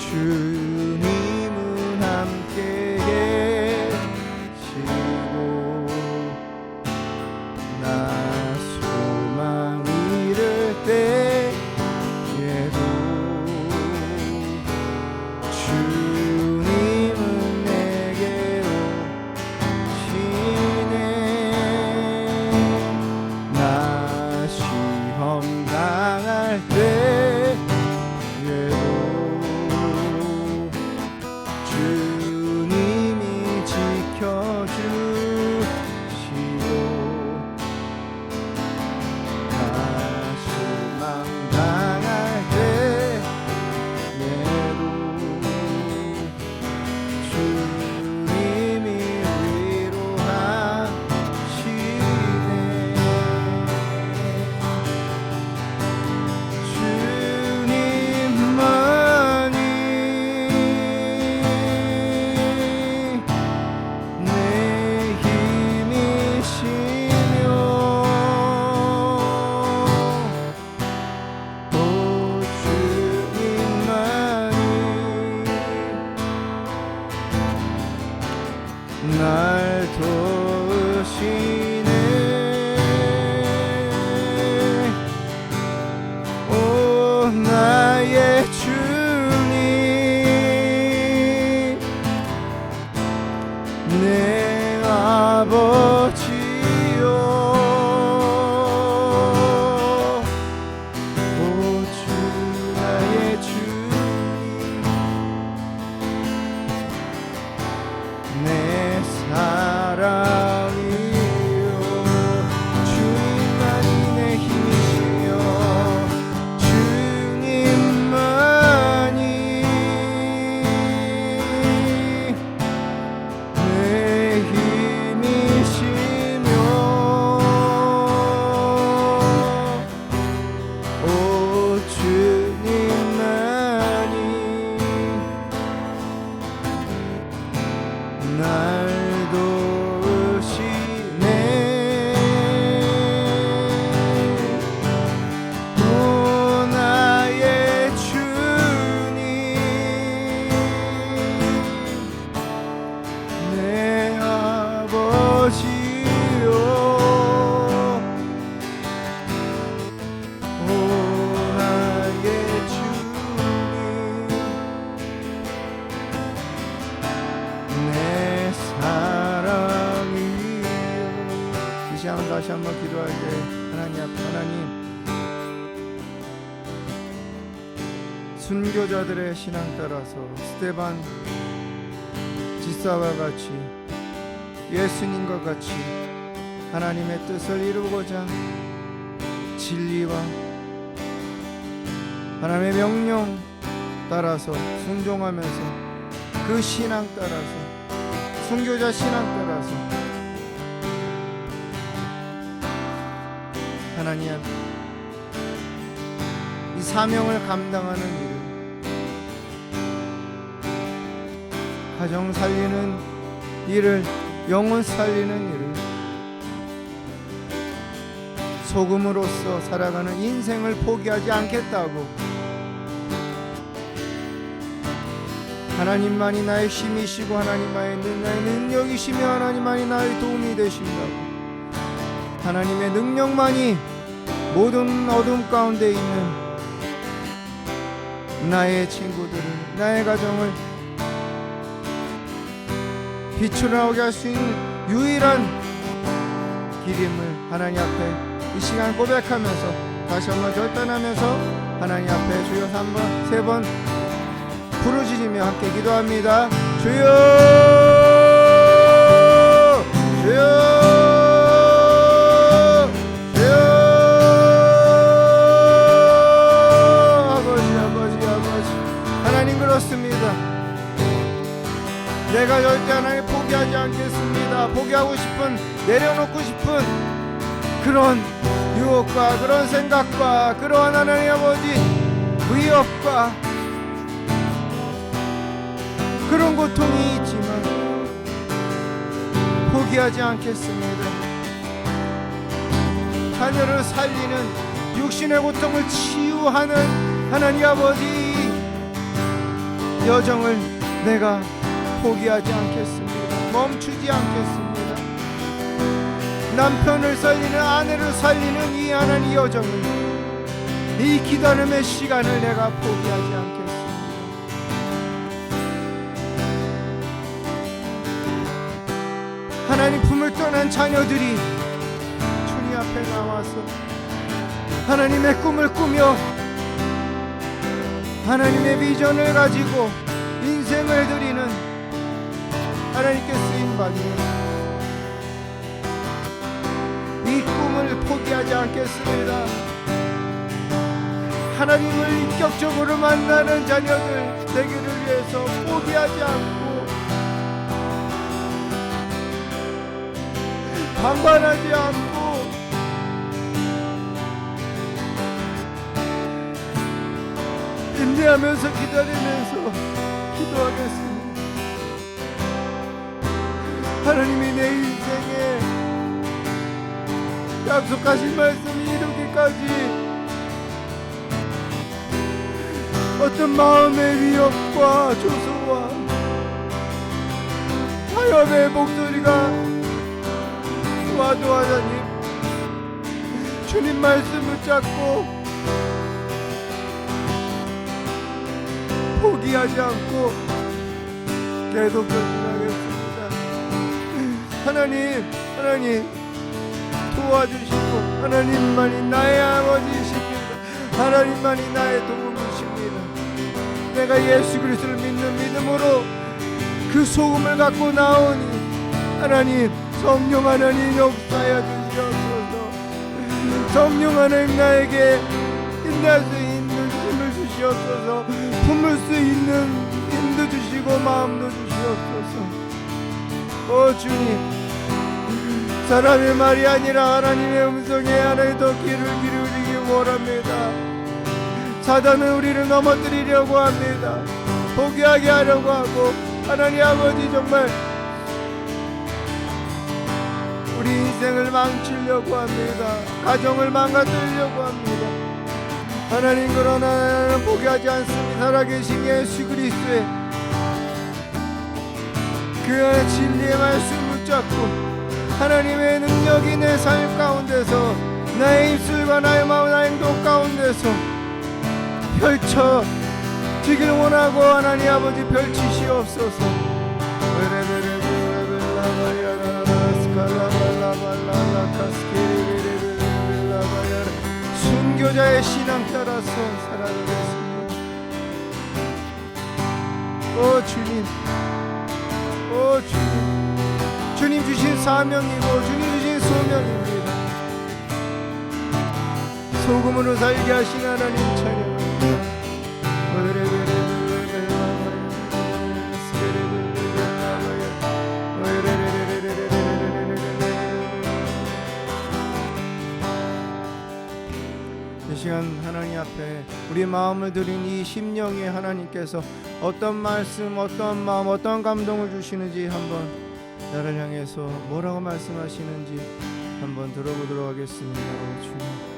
주님은 함께 계시고 나 소망 잃을 때에도 주님은 내게 오시네. 나 시험 당할 때에도 주님이 지켜주시고 나 실망 당할 때에도 주님이 위로하시네. 주님만이 내 힘이시며 오 주님만이 날 도우시네. 오 나의 주님 내 아버지요 오 주 나의 주님 내 사랑이요 주님만이 내 힘이시며 주님만이 내 힘이시며 오 주님만이 날 도우시네. 오 나의 주님 내 아버지요 오 나의 주님 내 사랑이요. 이 시간 다시 한번 기도할 때 하나님 앞에 하나님 순교자들의 신앙 따라서 스데반 지사와 같이 예수님과 같이 하나님의 뜻을 이루고자 진리와 하나님의 명령 따라서 순종하면서 그 신앙 따라서 순교자 신앙 따라서 하나님 이 사명을 감당하는 일을 가정 살리는 일을 영혼 살리는 일을 소금으로서 살아가는 인생을 포기하지 않겠다고 하나님만이 나의 힘이시고 하나님만이 나의 능력이시며 하나님만이 나의 도움이 되신다고 하나님의 능력만이 모든 어둠 가운데 있는 나의 친구들을 나의 가정을 빛으로 나오게 할 수 있는 유일한 길임을 하나님 앞에 이 시간 고백하면서 다시 한번 결단하면서 하나님 앞에 주여 3번 3번 부르짖으며 함께 기도합니다. 주여 주여 주여 아버지 하나님 그렇습니다. 내가 절대 하나님 포기하지 않겠습니다. 포기하고 싶은 내려놓고 싶은 그런 유혹과 그런 생각과 그러한 하나님 아버지 위협과 그런 고통이 있지만 포기하지 않겠습니다. 자녀를 살리는 육신의 고통을 치유하는 하나님 아버지 여정을 내가 포기하지 않겠습니다. 멈추지 않겠습니다. 남편을 살리는, 아내를 살리는 이 하나님 여정을, 이 기다림의 시간을 내가 포기하지 않겠습니다. 하나님 품을 떠난 자녀들이 주님 앞에 나와서 하나님의 꿈을 꾸며 하나님의 비전을 가지고 인생을 드리는 하나님께 쓰임받는 이 꿈을 포기하지 않겠습니다. 하나님을 인격적으로 만나는 자녀들 되기를 위해서 포기하지 않고 방관하지 않고 인내하면서 기다리면서 기도하겠습니다. 하나님이 내 인생에 약속하신 말씀을 이루기까지 어떤 마음의 위협과 조소와 타협의 목소리가 와도 하나님 주님 말씀 붙잡고 포기하지 않고 계속 전진하겠습니다. 하나님 도와주시고 하나님만이 나의 아버지이십니다. 하나님만이 나의 도움이십니다. 내가 예수 그리스도를 믿는 믿음으로 그 소금을 갖고 나오니 하나님 성령 하나님 역사하여 주시옵소서. 성령 하나님 나에게 인도할 수 있는 힘을 주시옵소서. 품을 수 있는 힘도 주시고 마음도 주시옵소서. 오 주님, 사람의 말이 아니라 하나님의 음성에 하나님 더 귀를 기울이기 원합니다. 사단은 우리를 넘어뜨리려고 합니다. 포기하게 하려고 하고 하나님 아버지 정말 우리 인생을 망치려고 합니다. 가정을 망가뜨리려고 합니다. 하나님 그러나 나는 포기하지 않습니다. 살아계신 예수 그리스도의 그 진리의 말씀 붙잡고 하나님의 능력이 내 삶 가운데서 나의 입술과 나의 마음 나의 행동 가운데서 펼쳐지길 원하고 하나님 아버지 펼치시옵소서. 순교자의 신앙 따라서 살아가겠습니다. 오 주님, 오 주님, 주님 주신 사명이고 주님 주신 소명입니다. 소금으로 살게 하신 하나님 찬양합니다. 이 시간 하나님 앞에 우리 마음을 드린 이 심령에 하나님께서 어떤 말씀, 어떤 마음, 어떤 감동을 주시는지 한번 나를 향해서 뭐라고 말씀하시는지 한번 들어보도록 하겠습니다. 주님, 주님.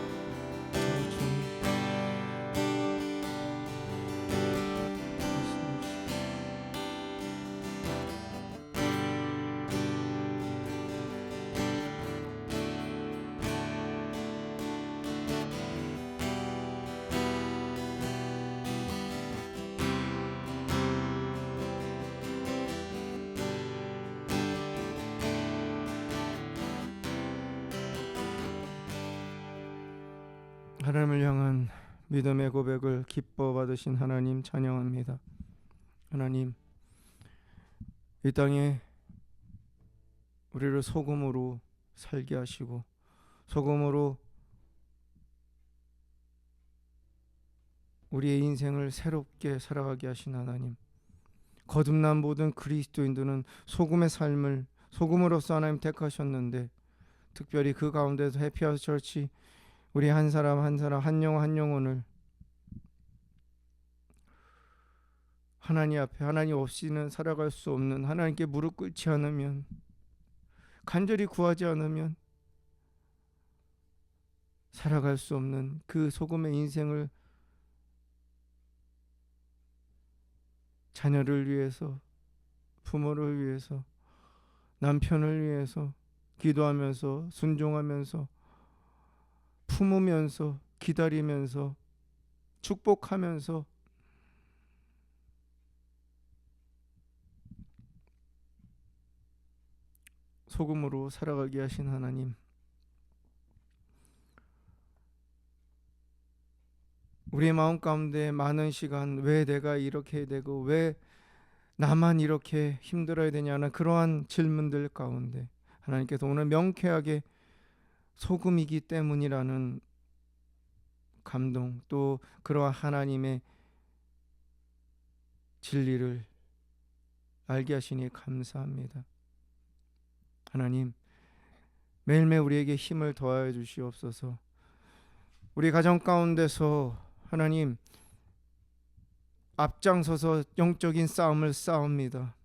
하나님을 향한 믿음의 고백을 기뻐 받으신 하나님 찬양합니다. 하나님, 이 땅에 우리를 소금으로 살게 하시고 소금으로 우리의 인생을 새롭게 살아가게 하신 하나님, 거듭난 모든 그리스도인들은 소금의 삶을 소금으로서 하나님 택하셨는데 특별히 그 가운데서 해피하우스 처치 우리 한 사람 한 사람 한 영혼 한 영혼을 하나님 앞에 하나님 없이는 살아갈 수 없는, 하나님께 무릎 꿇지 않으면 간절히 구하지 않으면 살아갈 수 없는 그 소금의 인생을 자녀를 위해서, 부모를 위해서, 남편을 위해서 기도하면서, 순종하면서, 품으면서, 기다리면서, 축복하면서 소금으로 살아가게 하신 하나님, 우리의 마음 가운데 많은 시간 왜 내가 이렇게 되고 왜 나만 이렇게 힘들어야 되냐는 그러한 질문들 가운데 하나님께서 오늘 명쾌하게 소금이기 때문이라는 감동, 또 그러한 하나님의 진리를 알게 하시니 감사합니다. 하나님, 매일매일 우리에게 힘을 더하여 주시옵소서. 우리 가정 가운데서 하나님 앞장서서 영적인 싸움을 싸웁니다.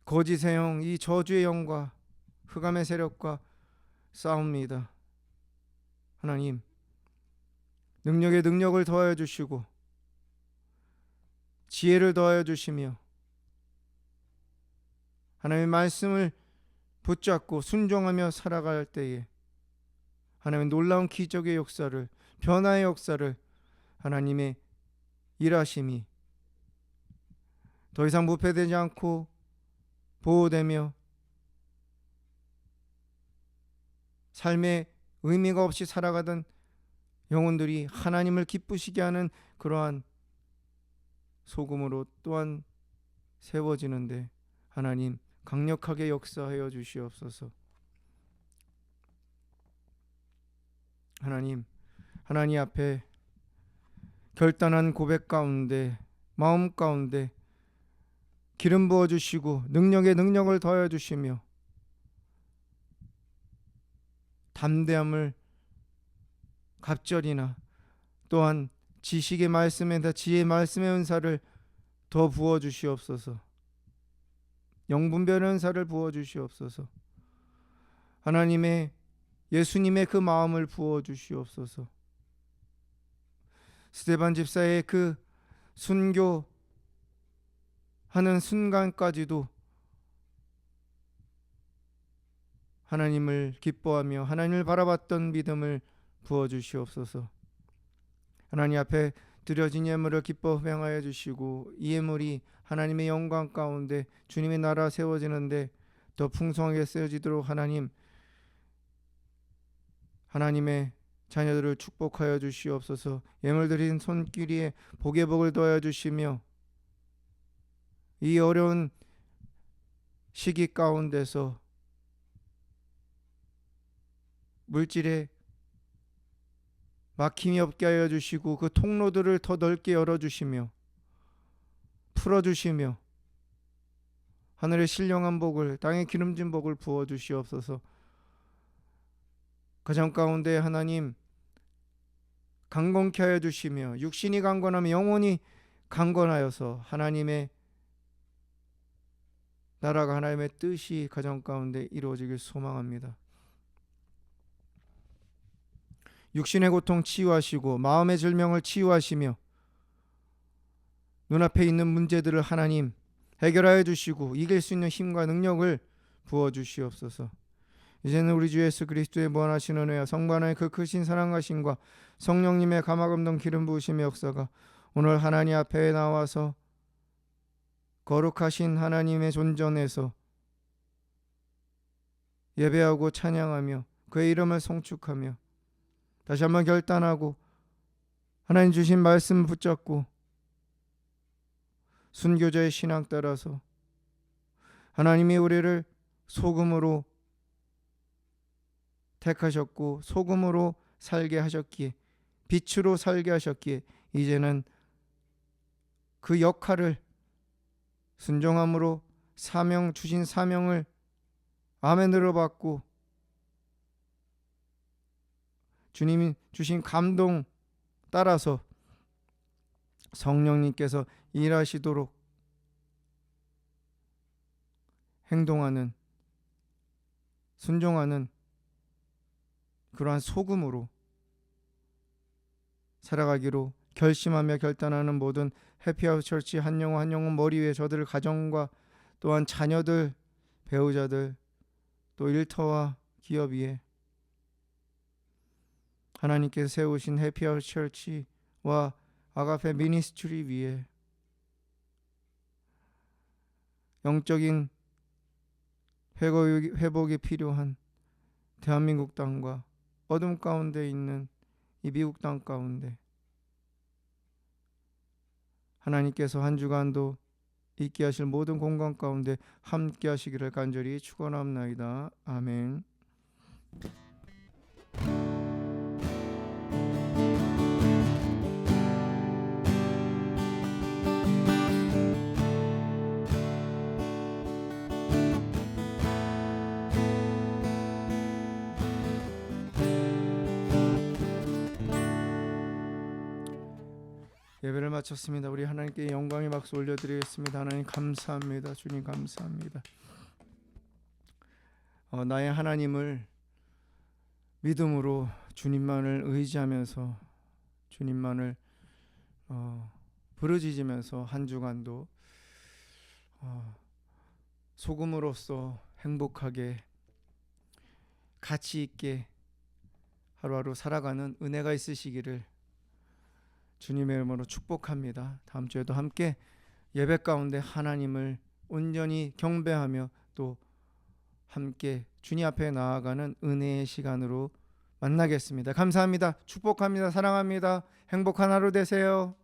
거짓의 영, 이 저주의 영과 흑암의 세력과 싸웁니다. 하나님, 능력에 능력을 더하여 주시고 지혜를 더하여 주시며 하나님의 말씀을 붙잡고 순종하며 살아갈 때에 하나님의 놀라운 기적의 역사를, 변화의 역사를, 하나님의 일하심이 더 이상 무패되지 않고 보호되며 삶의 의미가 없이 살아가던 영혼들이 하나님을 기쁘시게 하는 그러한 소금으로 또한 세워지는데 하나님 강력하게 역사하여 주시옵소서. 하나님 앞에 결단한 고백 가운데, 마음 가운데 기름 부어 주시고 능력에 능력을 더하여 주시며 담대함을 갑절이나 또한 지식의 말씀에다 지혜의 말씀의 은사를 더 부어 주시옵소서. 영분별의 은사를 부어 주시옵소서. 하나님의 예수님의 그 마음을 부어 주시옵소서. 스데반 집사의 그 순교하는 순간까지도 하나님을 기뻐하며 하나님을 바라봤던 믿음을 부어 주시옵소서. 하나님 앞에 드려진 예물을 기뻐 흡양하여 주시고 이 예물이 하나님의 영광 가운데 주님의 나라 세워지는데 더 풍성하게 쓰여지도록 하나님의 자녀들을 축복하여 주시옵소서. 예물 드린 손길이에 복의 복을 더하여 주시며 이 어려운 시기 가운데서 물질에 막힘이 없게 하여 주시고 그 통로들을 더 넓게 열어주시며 풀어주시며 하늘의 신령한 복을, 땅의 기름진 복을 부어 주시옵소서. 가정 가운데 하나님 강건케 하여 주시며 육신이 강건하며 영혼이 강건하여서 하나님의 나라가, 하나님의 뜻이 가정 가운데 이루어지길 소망합니다. 육신의 고통 치유하시고 마음의 질병을 치유하시며 눈앞에 있는 문제들을 하나님 해결하여 주시고 이길 수 있는 힘과 능력을 부어 주시옵소서. 이제는 우리 주 예수 그리스도의 무한하신 은혜와 성부 하나님의 그 크신 사랑하심과 성령님의 감화감동 기름 부으심의 역사가 오늘 하나님 앞에 나와서 거룩하신 하나님의 존전에서 예배하고 찬양하며 그의 이름을 송축하며 다시 한번 결단하고 하나님 주신 말씀 붙잡고 순교자의 신앙 따라서 하나님이 우리를 소금으로 택하셨고 소금으로 살게 하셨기에, 빛으로 살게 하셨기에 이제는 그 역할을 순종함으로 주신 사명을 아멘으로 받고 주님이 주신 감동 따라서 성령님께서 일하시도록 행동하는, 순종하는 그러한 소금으로 살아가기로 결심하며 결단하는 모든 해피하우스 처치 한 영혼 한 영혼 머리 위에 저들의 가정과 또한 자녀들, 배우자들, 또 일터와 기업 위에 하나님께서 세우신 해피하우스 처치와 아가페 미니스트리 위에 영적인 회복이 필요한 대한민국 땅과 어둠 가운데 있는 이 미국 땅 가운데 하나님께서 한 주간도 있게 하실 모든 공간 가운데 함께 하시기를 간절히 축원합나이다. 아멘. 예배를 마쳤습니다. 우리 하나님께 영광의 박수 올려드리겠습니다. 하나님 감사합니다. 주님 감사합니다. 나의 하나님을 믿음으로 주님만을 의지하면서 주님만을 부르짖으면서 한 주간도 소금으로서 행복하게 가치 있게 하루하루 살아가는 은혜가 있으시기를 주님의 이름으로 축복합니다. 다음 주에도 함께 예배 가운데 하나님을 온전히 경배하며 또 함께 주님 앞에 나아가는 은혜의 시간으로 만나겠습니다. 감사합니다. 축복합니다. 사랑합니다. 행복한 하루 되세요.